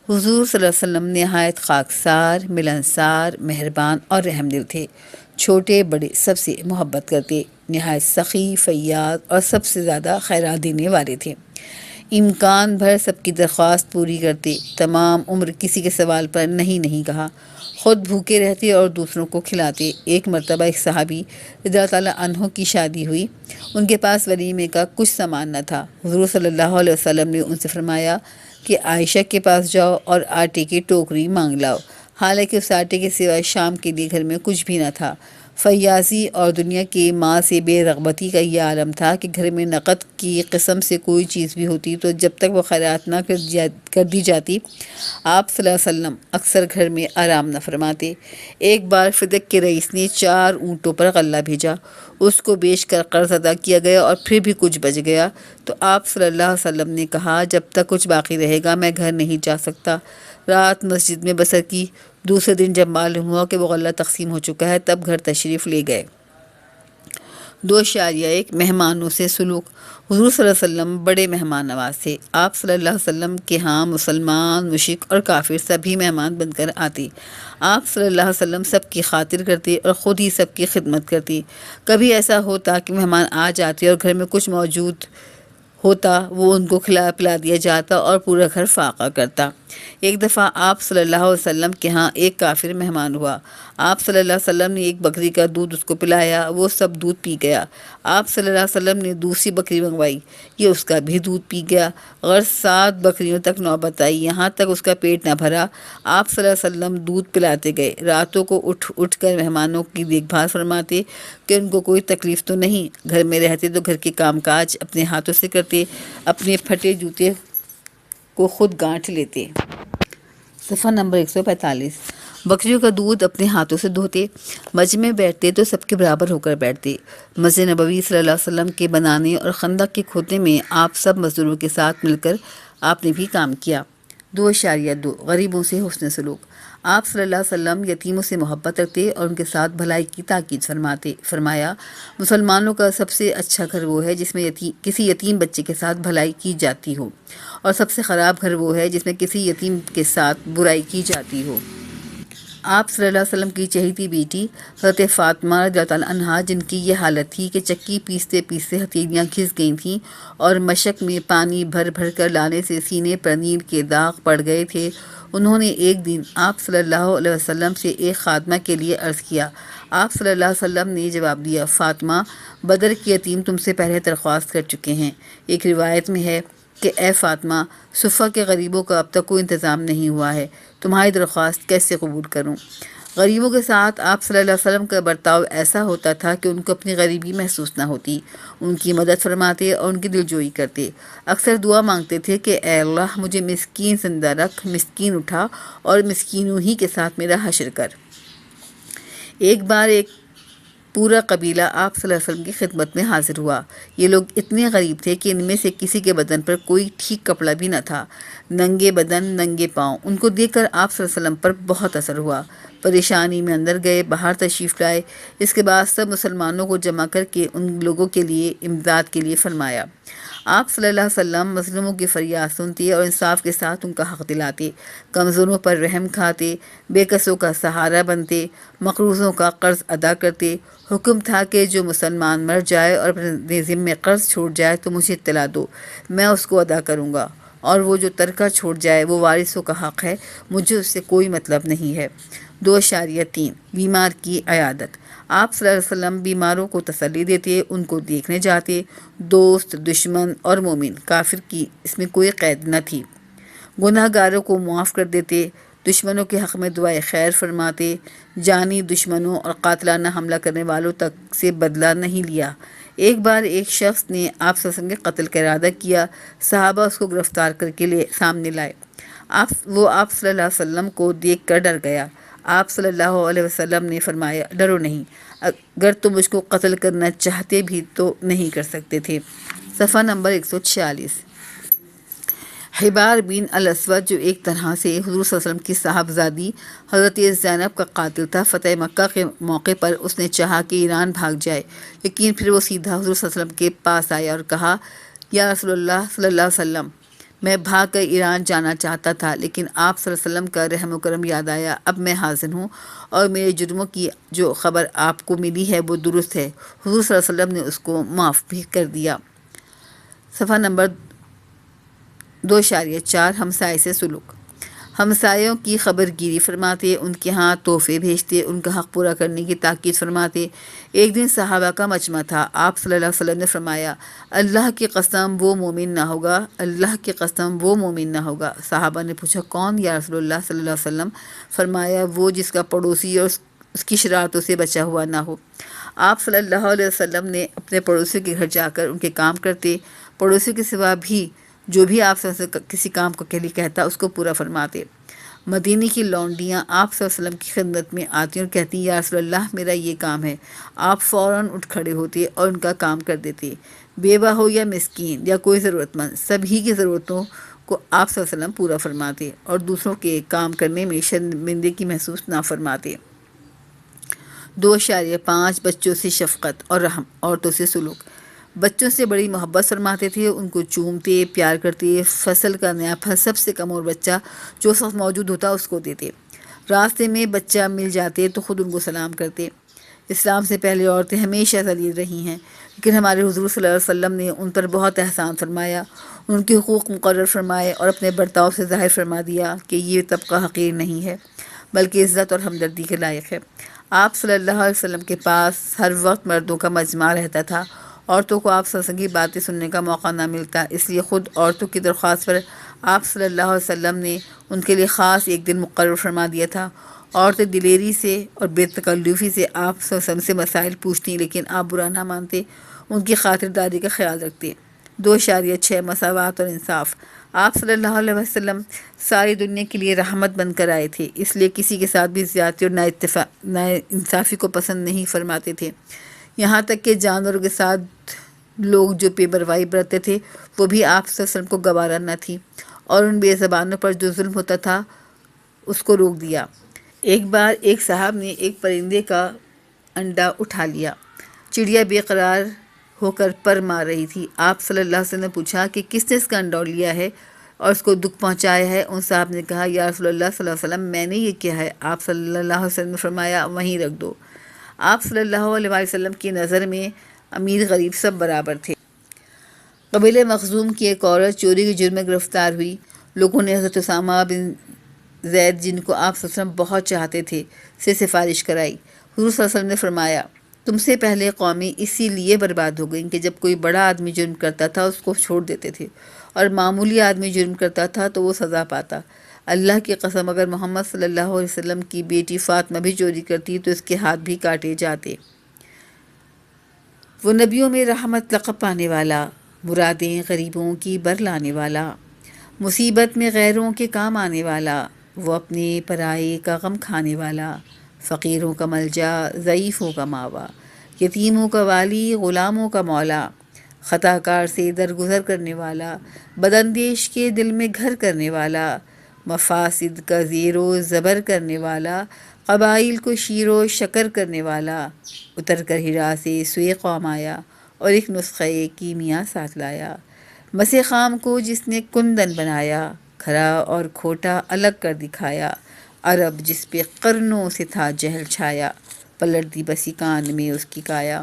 حضور صلی اللہ علیہ وسلم نہایت خاکسار، ملنسار، مہربان اور رحم دل تھے۔ چھوٹے بڑے سب سے محبت کرتے، نہایت سخی، فیاض اور سب سے زیادہ خیرات دینے والے تھے۔ امکان بھر سب کی درخواست پوری کرتے، تمام عمر کسی کے سوال پر نہیں کہا، خود بھوکے رہتے اور دوسروں کو کھلاتے۔ ایک مرتبہ ایک صحابی رضی اللہ تعالیٰ عنہ کی شادی ہوئی، ان کے پاس ولیمے کا کچھ سامان نہ تھا۔ حضور صلی اللہ علیہ وسلم نے ان سے فرمایا کہ عائشہ کے پاس جاؤ اور آٹے کی ٹوکری مانگ لاؤ، حالانکہ اس آٹے کے سوائے شام کے لیے گھر میں کچھ بھی نہ تھا۔ فیاضی اور دنیا کی ماں سے بے رغبتی کا یہ عالم تھا کہ گھر میں نقد کی قسم سے کوئی چیز بھی ہوتی تو جب تک وہ خیرات نہ کر دی جاتی آپ صلی اللہ علیہ وسلم اکثر گھر میں آرام نہ فرماتے۔ ایک بار فدق کے رئیس نے 4 اونٹوں پر غلہ بھیجا، اس کو بیچ کر قرض ادا کیا گیا اور پھر بھی کچھ بچ گیا تو آپ صلی اللہ علیہ وسلم نے کہا، جب تک کچھ باقی رہے گا میں گھر نہیں جا سکتا۔ رات مسجد میں بسر کی۔ دوسرے دن جب معلوم ہوا کہ وہ غلہ تقسیم ہو چکا ہے تب گھر تشریف لے گئے۔ 2.1 مہمانوں سے سلوک۔ حضور صلی اللہ علیہ وسلم بڑے مہمان نواز تھے۔ آپ صلی اللہ علیہ وسلم کے ہاں مسلمان، مشرک اور کافر سبھی مہمان بن کر آتے۔ آپ صلی اللہ علیہ وسلم سب کی خاطر کرتے اور خود ہی سب کی خدمت کرتے۔ کبھی ایسا ہوتا کہ مہمان آ جاتے اور گھر میں کچھ موجود ہوتا وہ ان کو کھلا پلا دیا جاتا اور پورا گھر فاقہ کرتا۔ ایک دفعہ آپ صلی اللہ علیہ وسلم کے ہاں ایک کافر مہمان ہوا۔ آپ صلی اللہ علیہ وسلم نے ایک بکری کا دودھ اس کو پلایا، وہ سب دودھ پی گیا۔ آپ صلی اللہ علیہ وسلم نے دوسری بکری منگوائی، یہ اس کا بھی دودھ پی گیا۔ غرض 7 بکریوں تک نوبت آئی، یہاں تک اس کا پیٹ نہ بھرا۔ آپ صلی اللہ علیہ وسلم دودھ پلاتے گئے، راتوں کو اٹھ کر مہمانوں کی دیکھ بھال فرماتے کہ ان کو کوئی تکلیف تو نہیں۔ گھر میں رہتے تو گھر کے کام کاج اپنے ہاتھوں سے کرتے، اپنے پھٹے جوتے کو خود گانٹھ لیتے۔ صفحہ نمبر 145۔ بکریوں کا دودھ اپنے ہاتھوں سے دھوتے، مجمع میں بیٹھتے تو سب کے برابر ہو کر بیٹھتے۔ مسجد نبوی صلی اللہ علیہ وسلم کے بنانے اور خندق کے کھودنے میں آپ سب مزدوروں کے ساتھ مل کر آپ نے بھی کام کیا۔ 2.2 غریبوں سے حسن سلوک۔ آپ صلی اللہ علیہ وسلم یتیموں سے محبت رکھتے اور ان کے ساتھ بھلائی کی تاکید فرمایا، مسلمانوں کا سب سے اچھا گھر وہ ہے جس میں کسی یتیم بچے کے ساتھ بھلائی کی جاتی ہو، اور سب سے خراب گھر وہ ہے جس میں کسی یتیم کے ساتھ برائی کی جاتی ہو۔ آپ صلی اللہ علیہ وسلم کی چہیتی بیٹی حضرت فاطمہ رضی اللہ تعالیٰ عنہا، جن کی یہ حالت تھی کہ چکی پیستے پیستے ہتھیلیاں گھس گئی تھیں اور مشک میں پانی بھر بھر کر لانے سے سینے پر نیل کے داغ پڑ گئے تھے، انہوں نے ایک دن آپ صلی اللہ علیہ وسلم سے ایک خادمہ کے لیے عرض کیا۔ آپ صلی اللہ علیہ وسلم نے جواب دیا، فاطمہ، بدر کے یتیم تم سے پہلے درخواست کر چکے ہیں۔ ایک روایت میں ہے کہ اے فاطمہ، صفہ کے غریبوں کا اب تک کوئی انتظام نہیں ہوا ہے، تمہاری درخواست کیسے قبول کروں؟ غریبوں کے ساتھ آپ صلی اللہ علیہ وسلم کا برتاؤ ایسا ہوتا تھا کہ ان کو اپنی غریبی محسوس نہ ہوتی، ان کی مدد فرماتے اور ان کی دلجوئی کرتے۔ اکثر دعا مانگتے تھے کہ اے اللہ، مجھے مسکین زندہ رکھ، مسکین اٹھا اور مسکینوں ہی کے ساتھ میرا حشر کر۔ ایک بار ایک پورا قبیلہ آپ صلی اللہ علیہ وسلم کی خدمت میں حاضر ہوا۔ یہ لوگ اتنے غریب تھے کہ ان میں سے کسی کے بدن پر کوئی ٹھیک کپڑا بھی نہ تھا، ننگے بدن، ننگے پاؤں۔ ان کو دیکھ کر آپ صلی اللہ علیہ وسلم پر بہت اثر ہوا، پریشانی میں اندر گئے، باہر تشریف لائے۔ اس کے بعد سب مسلمانوں کو جمع کر کے ان لوگوں کے لیے امداد کے لیے فرمایا۔ آپ صلی اللہ علیہ وسلم مظلوموں کی فریاد سنتے اور انصاف کے ساتھ ان کا حق دلاتے، کمزوروں پر رحم کھاتے، بے کسوں کا سہارا بنتے، مقروضوں کا قرض ادا کرتے۔ حکم تھا کہ جو مسلمان مر جائے اور اپنے ذمے قرض چھوڑ جائے تو مجھے اطلاع دو، میں اس کو ادا کروں گا، اور وہ جو ترکہ چھوڑ جائے وہ وارثوں کا حق ہے، مجھے اس سے کوئی مطلب نہیں ہے۔ 2.3 بیمار کی عیادت۔ آپ صلی اللہ علیہ وسلم بیماروں کو تسلی دیتے، ان کو دیکھنے جاتے، دوست، دشمن اور مومن، کافر کی اس میں کوئی قید نہ تھی۔ گناہ گاروں کو معاف کر دیتے، دشمنوں کے حق میں دعائے خیر فرماتے، جانی دشمنوں اور قاتلانہ حملہ کرنے والوں تک سے بدلہ نہیں لیا۔ ایک بار ایک شخص نے آپ صلی اللہ علیہ وسلم کے قتل کا ارادہ کیا، صحابہ اس کو گرفتار کر کے سامنے لائے۔ وہ آپ صلی اللہ علیہ وسلم کو دیکھ کر ڈر گیا۔ آپ صلی اللہ علیہ وسلم نے فرمایا، ڈرو نہیں، اگر تم مجھ کو قتل کرنا چاہتے بھی تو نہیں کر سکتے تھے۔ صفحہ نمبر 146۔ حبار بن الاسود، جو ایک طرح سے حضور صلی اللہ علیہ وسلم کی صاحبزادی حضرت زینب کا قاتل تھا، فتح مکہ کے موقع پر اس نے چاہا کہ ایران بھاگ جائے، لیکن پھر وہ سیدھا حضور صلی اللہ علیہ وسلم کے پاس آیا اور کہا، یا رسول اللہ صلی اللہ علیہ وسلم، میں بھاگ کر ایران جانا چاہتا تھا، لیکن آپ صلی اللہ علیہ وسلم کا رحم و کرم یاد آیا، اب میں حاضر ہوں، اور میرے جرموں کی جو خبر آپ کو ملی ہے وہ درست ہے۔ حضور صلی اللہ علیہ وسلم نے اس کو معاف بھی کر دیا۔ صفحہ نمبر 2.4 ہمسائے سے سلوک۔ ہمسایوں کی خبر گیری فرماتے، ان کے ہاں تحفے بھیجتے، ان کا حق پورا کرنے کی تاکید فرماتے۔ ایک دن صحابہ کا مجمع تھا، آپ صلی اللہ علیہ وسلم نے فرمایا، اللہ کی قسم وہ مومن نہ ہوگا، اللہ کی قسم وہ مومن نہ ہوگا۔ صحابہ نے پوچھا، کون یا رسول اللہ صلی اللہ علیہ وسلم؟ فرمایا، وہ جس کا پڑوسی اور اس کی شرارتوں سے بچا ہوا نہ ہو۔ آپ صلی اللہ علیہ وسلم نے اپنے پڑوسیوں کے گھر جا کر ان کے کام کرتے، پڑوسیوں کے سوا بھی جو بھی آپ سے کسی کام کو کے لیے کہتا اس کو پورا فرماتے۔ مدینے کی لونڈیاں آپ صلی اللہ علیہ وسلم کی خدمت میں آتی اور کہتی، یا رسول اللہ، میرا یہ کام ہے۔ آپ فوراً اٹھ کھڑے ہوتے اور ان کا کام کر دیتے، بیوہ ہو یا مسکین یا کوئی ضرورت مند، سبھی کی ضرورتوں کو آپ صلی اللہ علیہ وسلم پورا فرماتے اور دوسروں کے کام کرنے میں شرمندگی محسوس نہ فرماتے۔ 2.5 بچوں سے شفقت اور رحم، عورتوں سے سلوک۔ بچوں سے بڑی محبت فرماتے تھے، ان کو چومتے، پیار کرتے، فصل کا نیا پھل سب سے کم اور بچہ جو اس وقت موجود ہوتا اس کو دیتے۔ راستے میں بچہ مل جاتے تو خود ان کو سلام کرتے۔ اسلام سے پہلے عورتیں ہمیشہ ذلیل رہی ہیں، لیکن ہمارے حضور صلی اللہ علیہ وسلم نے ان پر بہت احسان فرمایا، ان کے حقوق مقرر فرمائے اور اپنے برتاؤ سے ظاہر فرما دیا کہ یہ طبقہ حقیر نہیں ہے۔ بلکہ عزت اور ہمدردی کے لائق ہے۔ آپ صلی اللہ علیہ وسلم کے پاس ہر وقت مردوں کا مجمع رہتا تھا، عورتوں کو آپ صلی اللہ علیہ وسلم کی باتیں سننے کا موقع نہ ملتا، اس لیے خود عورتوں کی درخواست پر آپ صلی اللہ علیہ وسلم نے ان کے لیے خاص ایک دن مقرر فرما دیا تھا۔ عورتیں دلیری سے اور بے تکلفی سے آپ صلی اللہ علیہ وسلم سے مسائل پوچھتی، لیکن آپ برا نہ مانتے، ان کی خاطرداری کا خیال رکھتے۔ 2.6 مساوات اور انصاف۔ آپ صلی اللہ علیہ وسلم ساری دنیا کے لیے رحمت بن کر آئے تھے، اس لیے کسی کے ساتھ بھی زیادتی اور نا انصافی کو پسند نہیں فرماتے تھے۔ یہاں تک کہ جانوروں کے ساتھ لوگ جو بے پرواہی برتتے تھے وہ بھی آپ صلی اللہ علیہ وسلم کو گوارا نہ تھی، اور ان بے زبانوں پر جو ظلم ہوتا تھا اس کو روک دیا۔ ایک بار ایک صاحب نے ایک پرندے کا انڈا اٹھا لیا۔ چڑیا بے قرار ہو کر پر مار رہی تھی۔ آپ صلی اللہ علیہ وسلم نے پوچھا کہ کس نے اس کا انڈا لیا ہے اور اس کو دکھ پہنچایا ہے؟ ان صاحب نے کہا، یا رسول اللہ صلی اللہ علیہ وسلم، میں نے یہ کیا ہے؟ آپ صلی اللہ علیہ وسلم نے فرمایا، وہیں رکھ دو۔ آپ صلی اللہ علیہ وسلم کی نظر میں امیر غریب سب برابر تھے۔ قبیلہ مخزوم کی ایک عورت چوری کے جرم میں گرفتار ہوئی۔ لوگوں نے حضرت اسامہ بن زید، جن کو آپ صلی اللہ علیہ وسلم بہت چاہتے تھے، سے سفارش کرائی۔ حضور صلی اللہ علیہ وسلم نے فرمایا، تم سے پہلے قومیں اسی لیے برباد ہو گئیں کہ جب کوئی بڑا آدمی جرم کرتا تھا اس کو چھوڑ دیتے تھے، اور معمولی آدمی جرم کرتا تھا تو وہ سزا پاتا۔ اللہ کی قسم، اگر محمد صلی اللہ علیہ وسلم کی بیٹی فاطمہ بھی چوری کرتی تو اس کے ہاتھ بھی کاٹے جاتے۔ وہ نبیوں میں رحمت لقب پانے والا، مرادیں غریبوں کی بر لانے والا، مصیبت میں غیروں کے کام آنے والا، وہ اپنے پرائے کا غم کھانے والا، فقیروں کا ملجا، ضعیفوں کا ماوا، یتیموں کا والی، غلاموں کا مولا، خطا کار سے درگزر کرنے والا، بداندیش کے دل میں گھر کرنے والا، مفاسد کا زیر و زبر کرنے والا، قبائل کو شیر و شکر کرنے والا، اتر کر ہرا سے سوئے قوم آیا اور ایک نسخہ کیمیا ساتھ لایا، مسے خام کو جس نے کندن بنایا، کھرا اور کھوٹا الگ کر دکھایا، عرب جس پہ قرنوں سے تھا جہل چھایا، پلٹ دی بسی کان میں اس کی کایا۔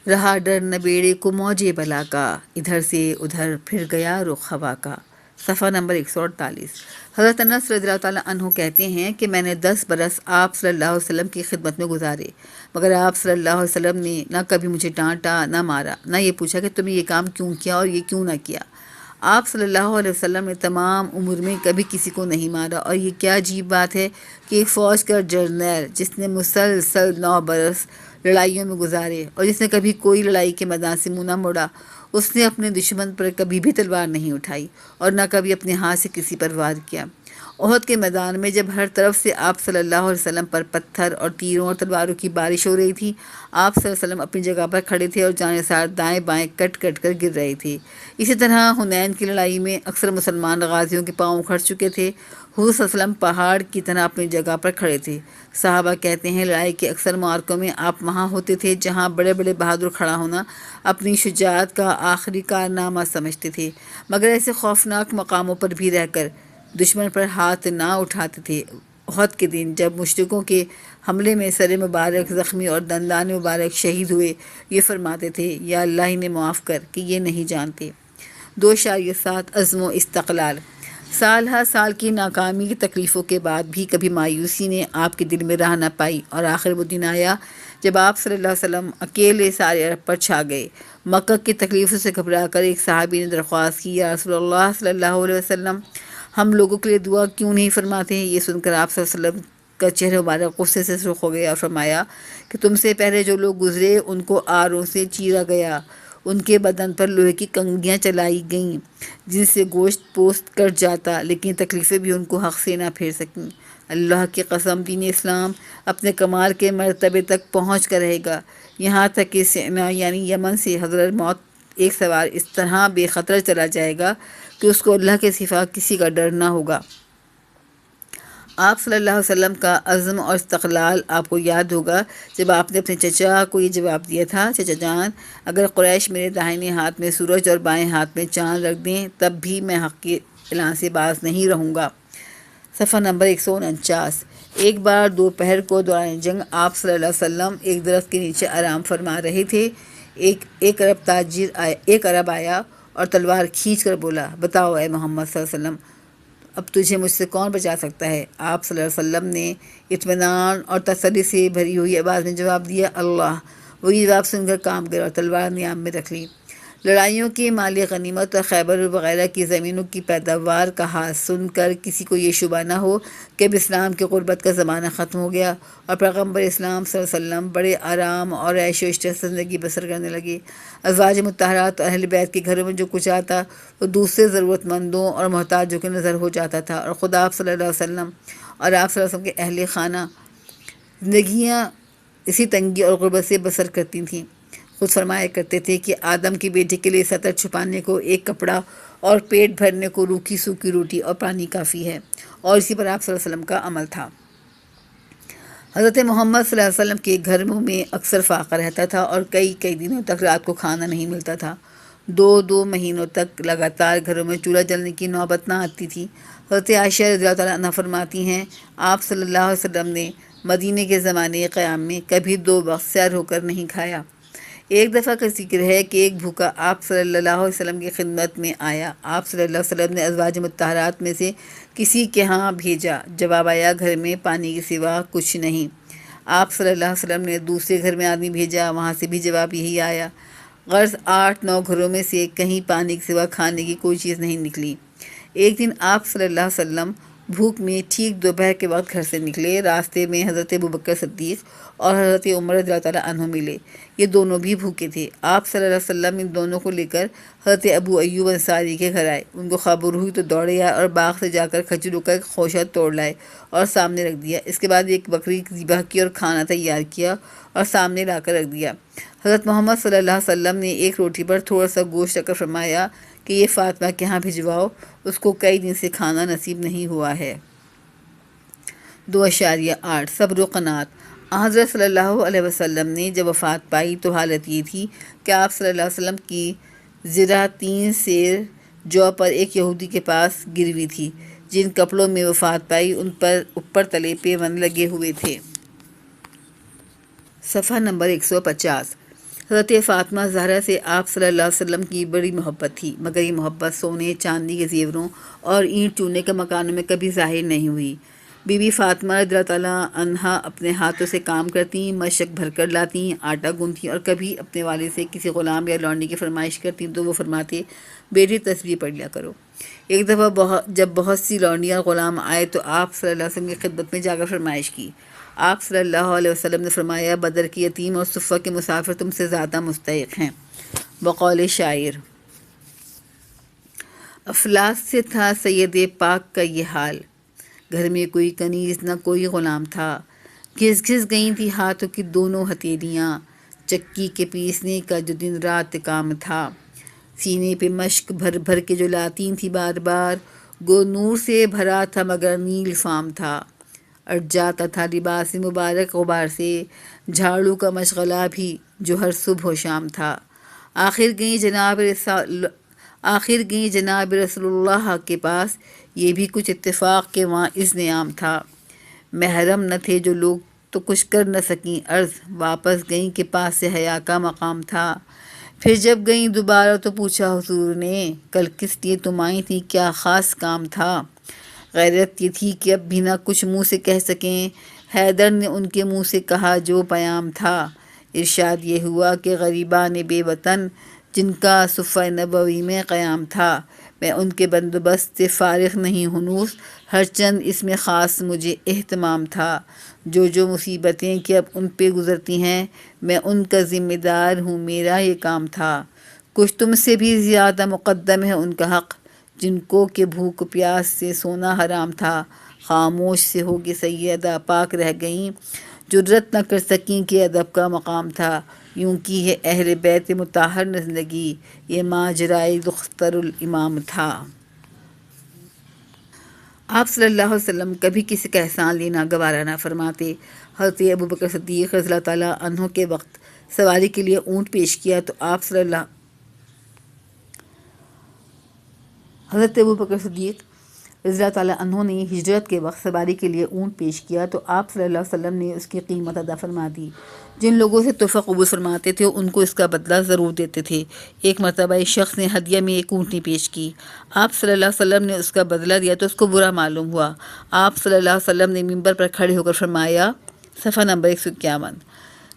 رہا ڈر نہ بیڑے کو موجے بلا کا، ادھر سے ادھر پھر گیا رخ ہوا کا۔ صفحہ نمبر 148۔ حضرت انس رضی اللہ تعالیٰ عنہ کہتے ہیں کہ میں نے 10 برس آپ صلی اللہ علیہ وسلم کی خدمت میں گزارے، مگر آپ صلی اللہ علیہ وسلم نے نہ کبھی مجھے ڈانٹا، نہ مارا، نہ یہ پوچھا کہ تم نے یہ کام کیوں کیا اور یہ کیوں نہ کیا۔ آپ صلی اللہ علیہ وسلم نے تمام عمر میں کبھی کسی کو نہیں مارا، اور یہ کیا عجیب بات ہے کہ ایک فوج کا جرنیل جس نے مسلسل 9 برس لڑائیوں میں گزارے اور جس نے کبھی کوئی لڑائی کے میدان سے منہ نہ موڑا، اس نے اپنے دشمن پر کبھی بھی تلوار نہیں اٹھائی اور نہ کبھی اپنے ہاتھ سے کسی پر وار کیا۔ احد کے میدان میں جب ہر طرف سے آپ صلی اللہ علیہ وسلم پر پتھر اور تیروں اور تلواروں کی بارش ہو رہی تھی، آپ صلی اللہ علیہ وسلم اپنی جگہ پر کھڑے تھے اور جانثار دائیں بائیں کٹ کٹ کر گر رہے تھے۔ اسی طرح حنین کی لڑائی میں اکثر مسلمان غازیوں کے پاؤں اکھڑ چکے تھے۔ حضور صلی اللہ علیہ وسلم پہاڑ کی طرح اپنی جگہ پر کھڑے تھے۔ صحابہ کہتے ہیں لڑائی کے اکثر معرکوں میں آپ وہاں ہوتے تھے جہاں بڑے بڑے بہادر کھڑا ہونا اپنی شجاعت کا آخری کارنامہ سمجھتے تھے، مگر ایسے خوفناک مقاموں پر بھی رہ کر دشمن پر ہاتھ نہ اٹھاتے تھے۔ احد کے دن جب مشرکوں کے حملے میں سر مبارک زخمی اور دندان مبارک شہید ہوئے، یہ فرماتے تھے، یا اللہ انہیں معاف کر کہ یہ نہیں جانتے۔ 2.7 عزم و استقلال۔ سال ہر سال کی ناکامی کی تکلیفوں کے بعد بھی کبھی مایوسی نے آپ کے دل میں راہ نہ پائی، اور آخر وہ دن آیا جب آپ صلی اللہ علیہ وسلم اکیلے سارے عرب پر چھا گئے۔ مکہ کی تکلیفوں سے گھبرا کر ایک صحابی نے درخواست کی، یا رسول اللہ صلی اللہ علیہ وسلم، ہم لوگوں کے لیے دعا کیوں نہیں فرماتے ہیں؟ یہ سن کر آپ صلی اللہ علیہ وسلم کا چہرہ مبارک غصے سے سرخ ہو گیا اور فرمایا کہ تم سے پہلے جو لوگ گزرے ان کو آروں سے چیرا گیا، ان کے بدن پر لوہے کی کنگھیاں چلائی گئیں جن سے گوشت پوست کٹ جاتا، لیکن تکلیفیں بھی ان کو حق سے نہ پھیر سکیں۔ اللہ کی قسم، دین اسلام اپنے کمال کے مرتبے تک پہنچ کر رہے گا، یہاں تک کہ سینا یعنی یمن سے حضرت موت ایک سوار اس طرح بے خطر چلا جائے گا کہ اس کو اللہ کے سوا کسی کا ڈر نہ ہوگا۔ آپ صلی اللہ علیہ وسلم کا عزم اور استقلال آپ کو یاد ہوگا جب آپ نے اپنے چچا کو یہ جواب دیا تھا، چچا جان، اگر قریش میرے داہنے ہاتھ میں سورج اور بائیں ہاتھ میں چاند رکھ دیں تب بھی میں حق کے اعلان سے باز نہیں رہوں گا۔ صفحہ نمبر 149۔ ایک بار دوپہر کو دوران جنگ آپ صلی اللہ علیہ وسلم ایک درخت کے نیچے آرام فرما رہے تھے۔ ایک عرب آیا اور تلوار کھینچ کر بولا، بتاؤ اے محمد صلی اللہ علیہ وسلم، اب تجھے مجھ سے کون بچا سکتا ہے؟ آپ صلی اللہ علیہ وسلم نے اطمینان اور تسلی سے بھری ہوئی آواز میں جواب دیا، اللہ۔ وہی جواب سن کر کام گئے اور تلوار نیام میں رکھ لی۔ لڑائیوں کی مالی غنیمت اور خیبر وغیرہ کی زمینوں کی پیداوار کا حال سن کر کسی کو یہ شبہ نہ ہو کہ اب اسلام کی غربت کا زمانہ ختم ہو گیا اور پیغمبر اسلام صلی اللہ علیہ وسلم بڑے آرام اور عیش و عشرت سے زندگی بسر کرنے لگے۔ ازواج مطہرات اور اہل بیت کے گھروں میں جو کچھ آتا وہ دوسرے ضرورت مندوں اور محتاجوں کے نظر ہو جاتا تھا، اور خدا آپ صلی اللہ علیہ وسلم اور آپ صلی اللہ علیہ وسلم کے اہل خانہ زندگیاں اسی تنگی اور غربت سے بسر کرتی تھیں۔ خود فرمایا کرتے تھے کہ آدم کی بیٹی کے لیے سطر چھپانے کو ایک کپڑا اور پیٹ بھرنے کو روکھی سوکھی روٹی اور پانی کافی ہے، اور اسی پر آپ صلی اللہ علیہ وسلم کا عمل تھا۔ حضرت محمد صلی اللہ علیہ وسلم کے گھروں میں اکثر فاقہ رہتا تھا اور کئی دنوں تک رات کو کھانا نہیں ملتا تھا۔ 2 مہینوں تک لگاتار گھروں میں چولہا جلنے کی نوبت نہ آتی تھی۔ حضرت عائشہ رضی اللہ تعالیٰ عنہ فرماتی ہیں، آپ صلی اللہ علیہ وسلم نے مدینے کے زمانے قیام میں کبھی 2 وقت سیر ہو کر نہیں کھایا۔ ایک دفعہ کا ذکر ہے کہ ایک بھوکا آپ صلی اللہ علیہ وسلم کی خدمت میں آیا۔ آپ صلی اللہ علیہ وسلم نے ازواج مطہرات میں سے کسی کے ہاں بھیجا، جواب آیا گھر میں پانی کے سوا کچھ نہیں۔ آپ صلی اللہ علیہ وسلم نے دوسرے گھر میں آدمی بھیجا، وہاں سے بھی جواب یہی آیا۔ غرض 8-9 گھروں میں سے کہیں پانی کے سوا کھانے کی کوئی چیز نہیں نکلی۔ ایک دن آپ صلی اللہ علیہ وسلم بھوک میں ٹھیک دوپہر کے وقت گھر سے نکلے۔ راستے میں حضرت ابوبکر صدیق اور حضرت عمر رضی اللہ تعالیٰ عنہ ملے۔ یہ دونوں بھی بھوکے تھے۔ آپ صلی اللہ علیہ وسلم ان دونوں کو لے کر حضرت ابو ایوب انصاری کے گھر آئے۔ ان کو خبر ہوئی تو دوڑے آئے اور باغ سے جا کر کھجوروں کا ایک خوشہ توڑ لائے اور سامنے رکھ دیا۔ اس کے بعد ایک بکری ذبح کی اور کھانا تیار کیا اور سامنے لا کر رکھ دیا۔ حضرت محمد صلی اللہ علیہ وسلم نے ایک روٹی پر تھوڑا سا گوشت رکھ کر فرمایا کہ یہ فاطمہ کے ہاں بھجواؤ، اس کو کئی دن سے کھانا نصیب نہیں ہوا ہے۔ 2.8 صبر و قناعت۔ حضرت صلی اللہ علیہ وسلم نے جب وفات پائی تو حالت یہ تھی کہ آپ صلی اللہ علیہ وسلم کی زرہ 3 سیر جو پر ایک یہودی کے پاس گروی تھی۔ جن کپڑوں میں وفات پائی ان پر اوپر تلے پیوند لگے ہوئے تھے۔ صفحہ نمبر 150۔ حضرت فاطمہ زہرا سے آپ صلی اللہ علیہ وسلم کی بڑی محبت تھی، مگر یہ محبت سونے چاندی کے زیوروں اور اینٹ چونے کے مکانوں میں کبھی ظاہر نہیں ہوئی۔ بی بی فاطمہ رضی اللہ تعالیٰ عنہا اپنے ہاتھوں سے کام کرتیں، مشق بھر کر لاتیں، آٹا گوندھتیں، اور کبھی اپنے والد سے کسی غلام یا لونڈی کی فرمائش کرتیں تو وہ فرماتے، بیٹی تسبیح پڑھ لیا کرو۔ ایک دفعہ جب بہت سی لونڈیاں اور غلام آئے تو آپ صلی اللہ علیہ وسلم کی خدمت میں جا کر فرمائش کی۔ آپ صلی اللہ علیہ وسلم نے فرمایا، بدر کی یتیم اور صفہ کے مسافر تم سے زیادہ مستحق ہیں۔ بقول شاعر، افلاس سے تھا سید پاک کا یہ حال، گھر میں کوئی کنیز نہ کوئی غلام تھا، گھس گھس گئی تھی ہاتھوں کی دونوں ہتھیلیاں، چکی کے پیسنے کا جو دن رات کام تھا، سینے پہ مشق بھر بھر کے جو لاتی تھی بار بار، گو نور سے بھرا تھا مگر نیل فام تھا، اٹھ جاتا تھا لباس مبارک غبار سے، جھاڑو کا مشغلہ بھی جو ہر صبح و شام تھا، آخر گئی جناب رسول اللہ کے پاس، یہ بھی کچھ اتفاق کے وہاں اذن عام تھا، محرم نہ تھے جو لوگ تو کچھ کر نہ سکیں عرض، واپس گئیں کہ پاس سے حیا کا مقام تھا، پھر جب گئیں دوبارہ تو پوچھا حضور نے، کل کس لیے تم آئی تھی، کیا خاص کام تھا؟ غیرت یہ تھی کہ اب بھی نہ کچھ منہ سے کہہ سکیں، حیدر نے ان کے منہ سے کہا جو پیام تھا، ارشاد یہ ہوا کہ غریبان بے وطن جن کا صفہ نبوی میں قیام تھا، میں ان کے بندوبست سے فارغ نہیں ہنوز، ہر چند اس میں خاص مجھے اہتمام تھا، جو مصیبتیں کہ اب ان پہ گزرتی ہیں، میں ان کا ذمہ دار ہوں، میرا یہ کام تھا، کچھ تم سے بھی زیادہ مقدم ہے ان کا حق، جن کو کہ بھوک پیاس سے سونا حرام تھا، خاموش سے ہوگی سیدہ پاک رہ گئیں، جرت نہ کر سکیں کہ ادب کا مقام تھا، یوں کی ہے اہل بیت مطہر نے زندگی، یہ ماجرائے دختر الامام تھا۔ آپ صلی اللہ علیہ وسلم کبھی کسی کا احسان لینا گوارا نہ فرماتے۔ حضرت ابوبکر صدیق رضی اللہ تعالیٰ عنہ کے وقت سواری کے لیے اونٹ پیش کیا تو حضرت ابوبکر صدیق رضی اللہ تعالیٰ عنہ نے ہجرت کے وقت سواری کے لیے اونٹ پیش کیا تو آپ صلی اللہ علیہ وسلم نے اس کی قیمت ادا فرما دی۔ جن لوگوں سے تحفہ قبول فرماتے تھے ان کو اس کا بدلہ ضرور دیتے تھے۔ ایک مرتبہ ایک شخص نے ہدیہ میں ایک اونٹنی پیش کی۔ آپ صلی اللہ علیہ وسلم نے اس کا بدلہ دیا تو اس کو برا معلوم ہوا۔ آپ صلی اللہ علیہ وسلم نے منبر پر کھڑے ہو کر فرمایا، صفحہ نمبر 151،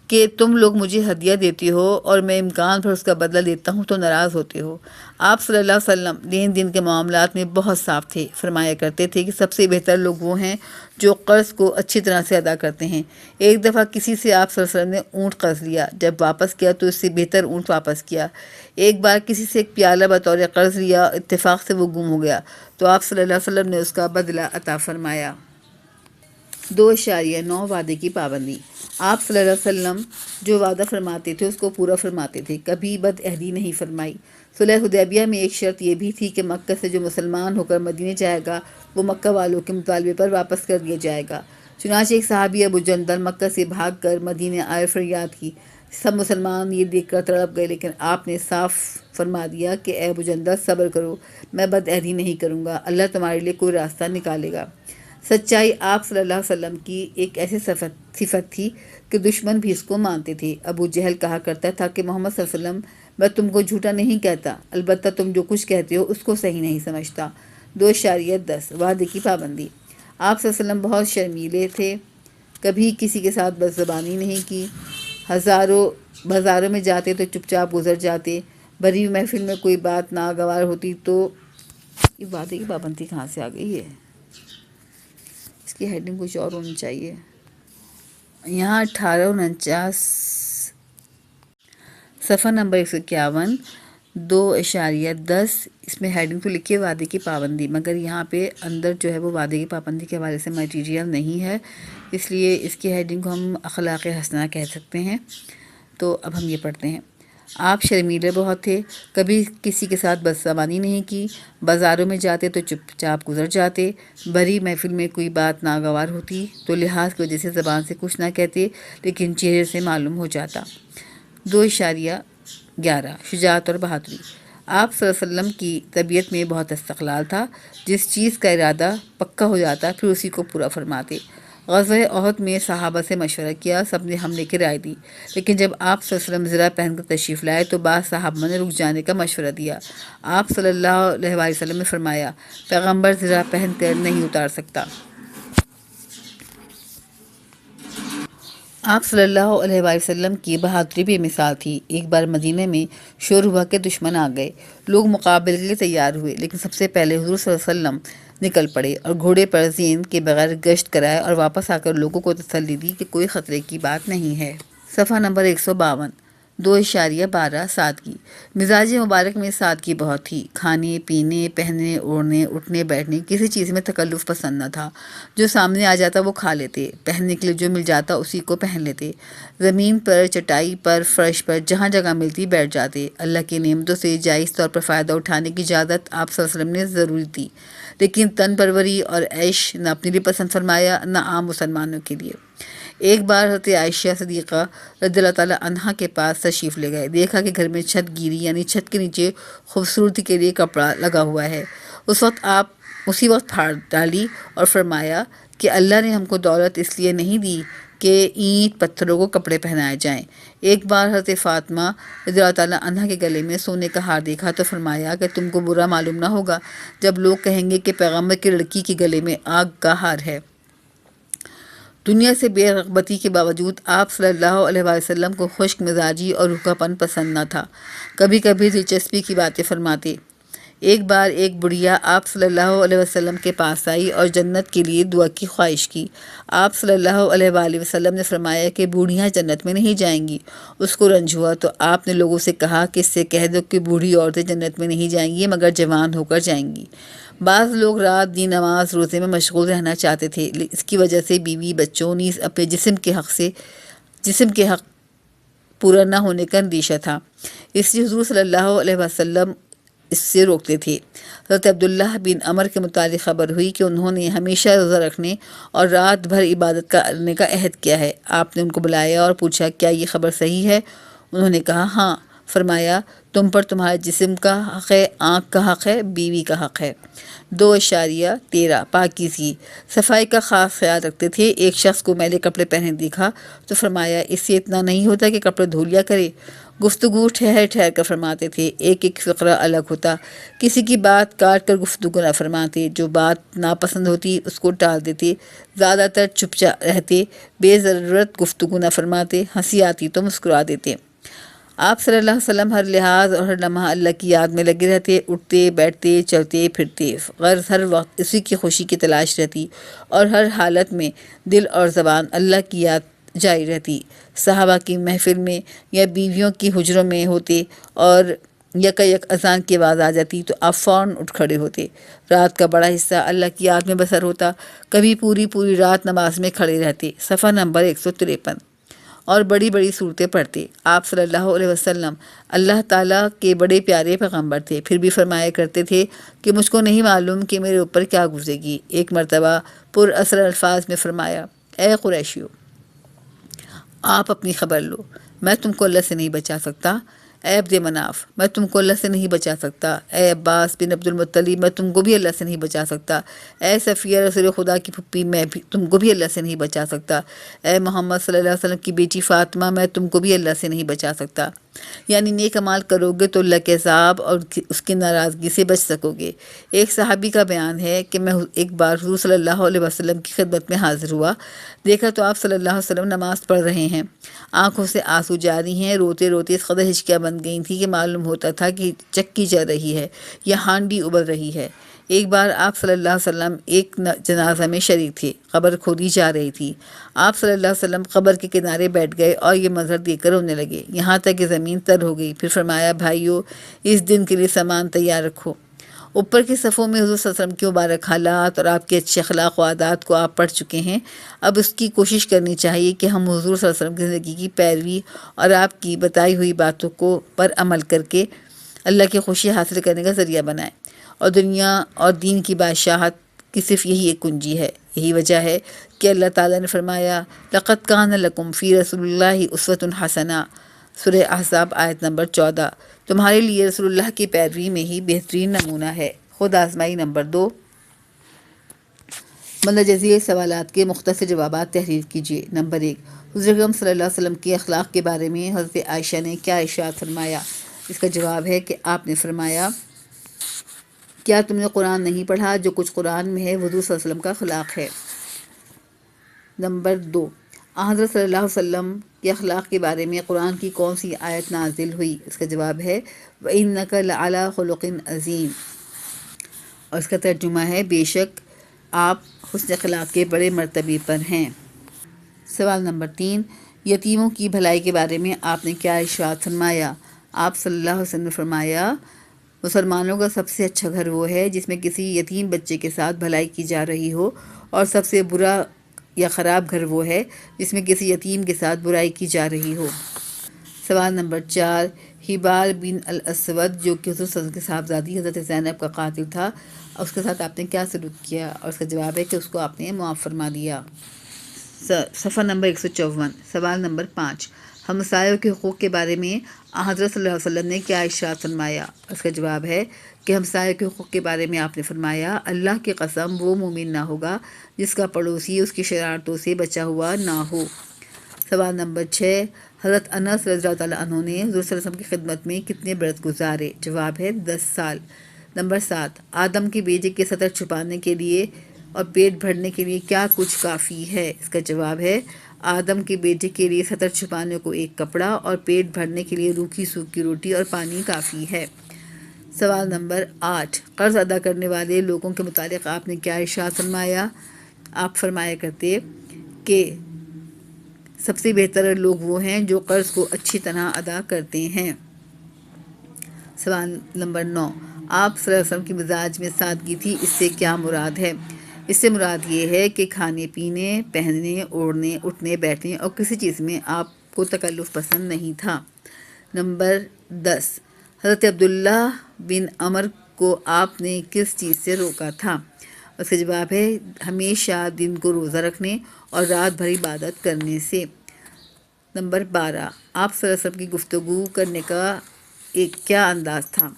کہ تم لوگ مجھے ہدیہ دیتی ہو اور میں امکان پر اس کا بدلہ لیتا ہوں تو ناراض ہوتے ہو۔ آپ صلی اللہ علیہ وسلم لین دین کے معاملات میں بہت صاف تھے، فرمایا کرتے تھے کہ سب سے بہتر لوگ وہ ہیں جو قرض کو اچھی طرح سے ادا کرتے ہیں۔ ایک دفعہ کسی سے آپ صلی اللہ علیہ وسلم نے اونٹ قرض لیا، جب واپس کیا تو اس سے بہتر اونٹ واپس کیا۔ ایک بار کسی سے ایک پیالہ بطور قرض لیا، اتفاق سے وہ گم ہو گیا تو آپ صلی اللہ علیہ وسلم نے اس کا بدلہ عطا فرمایا۔ 2.9 وعدے کی پابندی۔ آپ صلی اللہ علیہ وسلم جو وعدہ فرماتے تھے اس کو پورا فرماتے تھے، کبھی بد عہدی نہیں فرمائی۔ صلح حدیبیہ میں ایک شرط یہ بھی تھی کہ مکہ سے جو مسلمان ہو کر مدینے جائے گا وہ مکہ والوں کے مطالبے پر واپس کر دیا جائے گا۔ چنانچہ ایک صحابی ابو جندل مکہ سے بھاگ کر مدینے آئے، فریاد کی۔ سب مسلمان یہ دیکھ کر تڑپ گئے، لیکن آپ نے صاف فرما دیا کہ اے ابو جندل صبر کرو، میں بد عہدی نہیں کروں گا، اللہ تمہارے لیے کوئی راستہ نکالے گا۔ سچائی آپ صلی اللہ علیہ وسلم کی ایک ایسی صفت تھی کہ دشمن بھی اس کو مانتے تھے۔ ابو جہل کہا کرتا تھا کہ محمد صلی اللہ علیہ وسلم میں تم کو جھوٹا نہیں کہتا، البتہ تم جو کچھ کہتے ہو اس کو صحیح نہیں سمجھتا۔ 2.10 وعدے کی پابندی۔ آپ صلی اللہ علیہ وسلم بہت شرمیلے تھے، کبھی کسی کے ساتھ بد زبانی نہیں کی، بازاروں میں جاتے تو چپ چاپ گزر جاتے، بری محفل میں کوئی بات ناگوار ہوتی تو یہ وعدے کی پابندی کہاں سے آ گئی ہے؟ اس کی ہیڈنگ کچھ اور ہونی چاہیے۔ یہاں 1849 صفحہ نمبر 151 2.10 اس میں ہیڈنگ تو لکھی ہے وعدے کی پابندی، مگر یہاں پہ اندر جو ہے وہ وعدے کی پابندی کے حوالے سے مٹیریل نہیں ہے، اس لیے اس کی ہیڈنگ کو ہم اخلاق حسنہ کہہ سکتے ہیں۔ تو اب ہم یہ پڑھتے ہیں۔ آپ شرمیلے بہت تھے، کبھی کسی کے ساتھ بدزبانی نہیں کی، بازاروں میں جاتے تو چپ چاپ گزر جاتے، بری محفل میں کوئی بات ناگوار ہوتی تو لحاظ کی وجہ سے زبان سے کچھ نہ کہتے لیکن چہرے سے معلوم ہو جاتا۔ 2.11 شجاعت اور بہادری۔ آپ صلی اللہ علیہ وسلم کی طبیعت میں بہت استقلال تھا، جس چیز کا ارادہ پکا ہو جاتا پھر اسی کو پورا فرماتے۔ غزوہ احد میں صحابہ سے مشورہ کیا، سب نے حملے کی رائے دی، لیکن جب آپ صلی اللہ علیہ وسلم زرہ پہن کر تشریف لائے تو بعض صحابہ نے رک جانے کا مشورہ دیا۔ آپ صلی اللہ علیہ وسلم نے فرمایا، پیغمبر زرہ پہن کر نہیں اتار سکتا۔ آپ صلی اللہ علیہ وسلم کی بہادری بے مثال تھی۔ ایک بار مدینہ میں شور ہوا کہ دشمن آ گئے، لوگ مقابلے کے لیے تیار ہوئے، لیکن سب سے پہلے حضور صلی اللہ علیہ وسلم نکل پڑے اور گھوڑے پر زین کے بغیر گشت کرائے اور واپس آ کر لوگوں کو تسلی دی کہ کوئی خطرے کی بات نہیں ہے۔ صفحہ نمبر 152 2.12 سادگی۔ مزاج مبارک میں سادگی بہت تھی، کھانے پینے، پہننے اوڑھنے، اٹھنے بیٹھنے، کسی چیز میں تکلف پسند نہ تھا، جو سامنے آ جاتا وہ کھا لیتے، پہننے کے لیے جو مل جاتا اسی کو پہن لیتے، زمین پر، چٹائی پر، فرش پر، جہاں جگہ ملتی بیٹھ جاتے۔ اللہ کی نعمتوں سے جائز طور پر فائدہ اٹھانے کی اجازت آپ صلی اللہ علیہ وسلم نے ضروری دی، لیکن تن پروری اور عیش نہ اپنے لیے پسند فرمایا نہ عام مسلمانوں کے لیے۔ ایک بار حضرت عائشہ صدیقہ رضی اللہ تعالیٰ عنہا کے پاس تشریف لے گئے، دیکھا کہ گھر میں چھت گیری یعنی چھت کے نیچے خوبصورتی کے لیے کپڑا لگا ہوا ہے۔ آپ اسی وقت پھاڑ ڈالی اور فرمایا کہ اللہ نے ہم کو دولت اس لیے نہیں دی کہ اینٹ پتھروں کو کپڑے پہنائے جائیں۔ ایک بار حضرت فاطمہ رضی اللہ تعالیٰ عنہا کے گلے میں سونے کا ہار دیکھا تو فرمایا کہ تم کو برا معلوم نہ ہوگا جب لوگ کہیں گے کہ پیغمبر کی لڑکی کے گلے میں آگ کا ہار ہے۔ دنیا سے بے رغبتی کے باوجود آپ صلی اللہ علیہ وسلم کو خشک مزاجی اور روکھا پن پسند نہ تھا، کبھی کبھی دلچسپی کی باتیں فرماتے۔ ایک بار ایک بڑھیا آپ صلی اللہ علیہ وسلم کے پاس آئی اور جنت کے لیے دعا کی خواہش کی۔ آپ صلی اللہ علیہ وآلہ وسلم نے فرمایا کہ بوڑھیاں جنت میں نہیں جائیں گی۔ اس کو رنج ہوا تو آپ نے لوگوں سے کہا کہ اس سے کہہ دو کہ بوڑھی عورتیں جنت میں نہیں جائیں گی مگر جوان ہو کر جائیں گی۔ بعض لوگ رات دن نماز روزے میں مشغول رہنا چاہتے تھے، اس کی وجہ سے بیوی بچوں نیز اپنے جسم کے حق پورا نہ ہونے کا اندیشہ تھا، اس لیے حضور صلی اللہ علیہ وسلم اس سے روکتے تھے۔ حضرت عبداللہ بن عمر کے متعلق خبر ہوئی کہ انہوں نے ہمیشہ روزہ رکھنے اور رات بھر عبادت کرنے کا عہد کیا ہے۔ آپ نے ان کو بلایا اور پوچھا کیا یہ خبر صحیح ہے؟ انہوں نے کہا ہاں۔ فرمایا تم پر تمہارے جسم کا حق ہے، آنکھ کا حق ہے، بیوی کا حق ہے۔ 2.13 پاکیزگی، صفائی کا خاص خیال رکھتے تھے۔ ایک شخص کو میلے کپڑے پہنے دیکھا تو فرمایا اس سے اتنا نہیں ہوتا کہ کپڑے دھو لیا کرے۔ گفتگو ٹھہر ٹھہر کر فرماتے تھے، ایک ایک فقرہ الگ ہوتا، کسی کی بات کاٹ کر گفتگو نہ فرماتے، جو بات ناپسند ہوتی اس کو ٹال دیتے، زیادہ تر چپ چاپ رہتے، بے ضرورت گفتگو نہ فرماتے، ہنسی آتی تو مسکرا دیتے۔ آپ صلی اللہ علیہ وسلم ہر لحاظ اور ہر لمحہ اللہ کی یاد میں لگے رہتے، اٹھتے بیٹھتے چلتے پھرتے، غرض ہر وقت اسی کی خوشی کی تلاش رہتی اور ہر حالت میں دل اور زبان اللہ کی یاد جاری رہتی۔ صحابہ کی محفل میں یا بیویوں کی حجروں میں ہوتے اور یک اذان کی آواز آ جاتی تو آپ فوراً اٹھ کھڑے ہوتے۔ رات کا بڑا حصہ اللہ کی یاد میں بسر ہوتا، کبھی پوری رات نماز میں کھڑے رہتے۔ صفحہ نمبر 153 اور بڑی بڑی صورتیں پڑھتے۔ آپ صلی اللہ علیہ وسلم اللہ تعالیٰ کے بڑے پیارے پیغمبر تھے، پھر بھی فرمایا کرتے تھے کہ مجھ کو نہیں معلوم کہ میرے اوپر کیا گزرے گی۔ ایک مرتبہ پر اثر الفاظ میں فرمایا، اے قریشیو، آپ اپنی خبر لو، میں تم کو اللہ سے نہیں بچا سکتا۔ اے عبد مناف، میں تم کو اللہ سے نہیں بچا سکتا۔ اے عباس بن عبد المطلب، میں تم کو بھی اللہ سے نہیں بچا سکتا۔ اے صفیہ رسول خدا کی پھپھی، میں بھی تم کو بھی اللہ سے نہیں بچا سکتا۔ اے محمد صلی اللہ علیہ وسلم کی بیٹی فاطمہ، میں تم کو بھی اللہ سے نہیں بچا سکتا۔ یعنی نیک اعمال کرو گے تو اللہ کے عذاب اور اس کی ناراضگی سے بچ سکو گے۔ ایک صحابی کا بیان ہے کہ میں ایک بار حضور صلی اللہ علیہ وسلم کی خدمت میں حاضر ہوا، دیکھا تو آپ صلی اللہ علیہ وسلم نماز پڑھ رہے ہیں، آنکھوں سے آنسو جاری ہیں، روتے روتے اس قدر ہچکیاں بن گئی تھیں کہ معلوم ہوتا تھا کہ چکی چل رہی ہے یا ہانڈی ابل رہی ہے۔ ایک بار آپ صلی اللہ علیہ وسلم ایک جنازہ میں شریک تھے، قبر کھودی جا رہی تھی۔ آپ صلی اللہ علیہ وسلم قبر کے کنارے بیٹھ گئے اور یہ منظر دیکھ کر رونے لگے، یہاں تک کہ زمین تر ہو گئی۔ پھر فرمایا، بھائیو، اس دن کے لیے سامان تیار رکھو۔ اوپر کی صفوں میں حضور صلی اللہ علیہ وسلم کے مبارک حالات اور آپ کے اچھے اخلاق و عادات کو آپ پڑھ چکے ہیں۔ اب اس کی کوشش کرنی چاہیے کہ ہم حضور صلی اللہ علیہ وسلم کی زندگی کی پیروی اور آپ کی بتائی ہوئی باتوں کو پر عمل کر کے اللہ کی خوشی حاصل کرنے کا ذریعہ بنائیں، اور دنیا اور دین کی بادشاہت کی صرف یہی ایک کنجی ہے۔ یہی وجہ ہے کہ اللہ تعالیٰ نے فرمایا، لَقَدْ كَانَ لَكُمْ فِي رَسُولِ اللَّهِ أُسْوَةٌ حَسَنَةٌ، سورہ احزاب آیت نمبر 14۔ تمہارے لیے رسول اللہ کی پیروی میں ہی بہترین نمونہ ہے۔ خود آزمائی نمبر 2، مندرجہ ذیل سوالات کے مختصر جوابات تحریر کیجیے۔ نمبر 1، حضور اکرم صلی اللہ علیہ وسلم کے اخلاق کے بارے میں حضرت عائشہ نے کیا ارشاد فرمایا؟ اس کا جواب ہے کہ آپ نے فرمایا، کیا تم نے قرآن نہیں پڑھا؟ جو کچھ قرآن میں ہے حضور صلی اللہ علیہ وسلم کا اخلاق ہے۔ نمبر 2، حضرت صلی اللہ علیہ وسلم کے اخلاق کے بارے میں قرآن کی کون سی آیت نازل ہوئی؟ اس کا جواب ہے، وَإِنَّكَ لَعَلَىٰ خُلُقٍ عَظِيمٍ، اور اس کا ترجمہ ہے، بے شک آپ حسن اخلاق کے بڑے مرتبے پر ہیں۔ سوال نمبر 3، یتیموں کی بھلائی کے بارے میں آپ نے کیا ارشاد فرمایا؟ آپ صلی اللہ علیہ وسلم نے فرمایا، مسلمانوں کا سب سے اچھا گھر وہ ہے جس میں کسی یتیم بچے کے ساتھ بھلائی کی جا رہی ہو، اور سب سے برا یا خراب گھر وہ ہے جس میں کسی یتیم کے ساتھ برائی کی جا رہی ہو۔ سوال نمبر 4، حبال بن الاسود جو کہ حضور صلی اللہ علیہ وسلم کی صاحبزادی حضرت زینب کا قاتل تھا، اس کے ساتھ آپ نے کیا سلوک کیا؟ اور اس کا جواب ہے کہ اس کو آپ نے معاف فرما دیا۔ صفحہ نمبر 154۔ سوال نمبر 5، ہمسایوں کے حقوق کے بارے میں حضرت صلی اللہ علیہ وسلم نے کیا ارشاد فرمایا؟ اس کا جواب ہے کہ ہمسایوں کے حقوق کے بارے میں آپ نے فرمایا، اللہ کی قسم وہ مومن نہ ہوگا جس کا پڑوسی اس کی شرارتوں سے بچا ہوا نہ ہو۔ سوال نمبر 6، حضرت انس رضی اللہ تعالیٰ عنہ نے حضور صلی اللہ علیہ وسلم کی خدمت میں کتنے برس گزارے؟ جواب ہے 10 سال۔ نمبر 7، آدم کے بیٹے کے سطر چھپانے کے لیے اور پیٹ بھرنے کے لیے کیا کچھ کافی ہے؟ اس کا جواب ہے، آدم کے بیٹے کے لیے سطر چھپانے کو ایک کپڑا اور پیٹ بھرنے کے لیے روکھی سوکھی روٹی اور پانی کافی ہے۔ سوال نمبر 8، قرض ادا کرنے والے لوگوں کے متعلق آپ نے کیا ارشاد فرمایا؟ آپ فرمایا کرتے کہ سب سے بہتر لوگ وہ ہیں جو قرض کو اچھی طرح ادا کرتے ہیں۔ سوال نمبر 9، آپ صلی اللہ علیہ وسلم کی مزاج میں سادگی تھی، اس سے کیا مراد ہے؟ اس سے مراد یہ ہے کہ کھانے پینے، پہننے، اوڑھنے، اٹھنے بیٹھنے اور کسی چیز میں آپ کو تکلف پسند نہیں تھا۔ نمبر 10، حضرت عبداللہ بن عمر کو آپ نے کس چیز سے روکا تھا؟ اس کا جواب ہے، ہمیشہ دن کو روزہ رکھنے اور رات بھر عبادت کرنے سے۔ نمبر 12، آپ صلی اللہ علیہ وسلم کی گفتگو کرنے کا ایک کیا انداز تھا.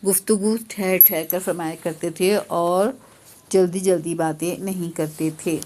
گفتگو ٹھہر ٹھہر کر فرمایا کرتے تھے اور جلدی جلدی باتیں نہیں کرتے تھے.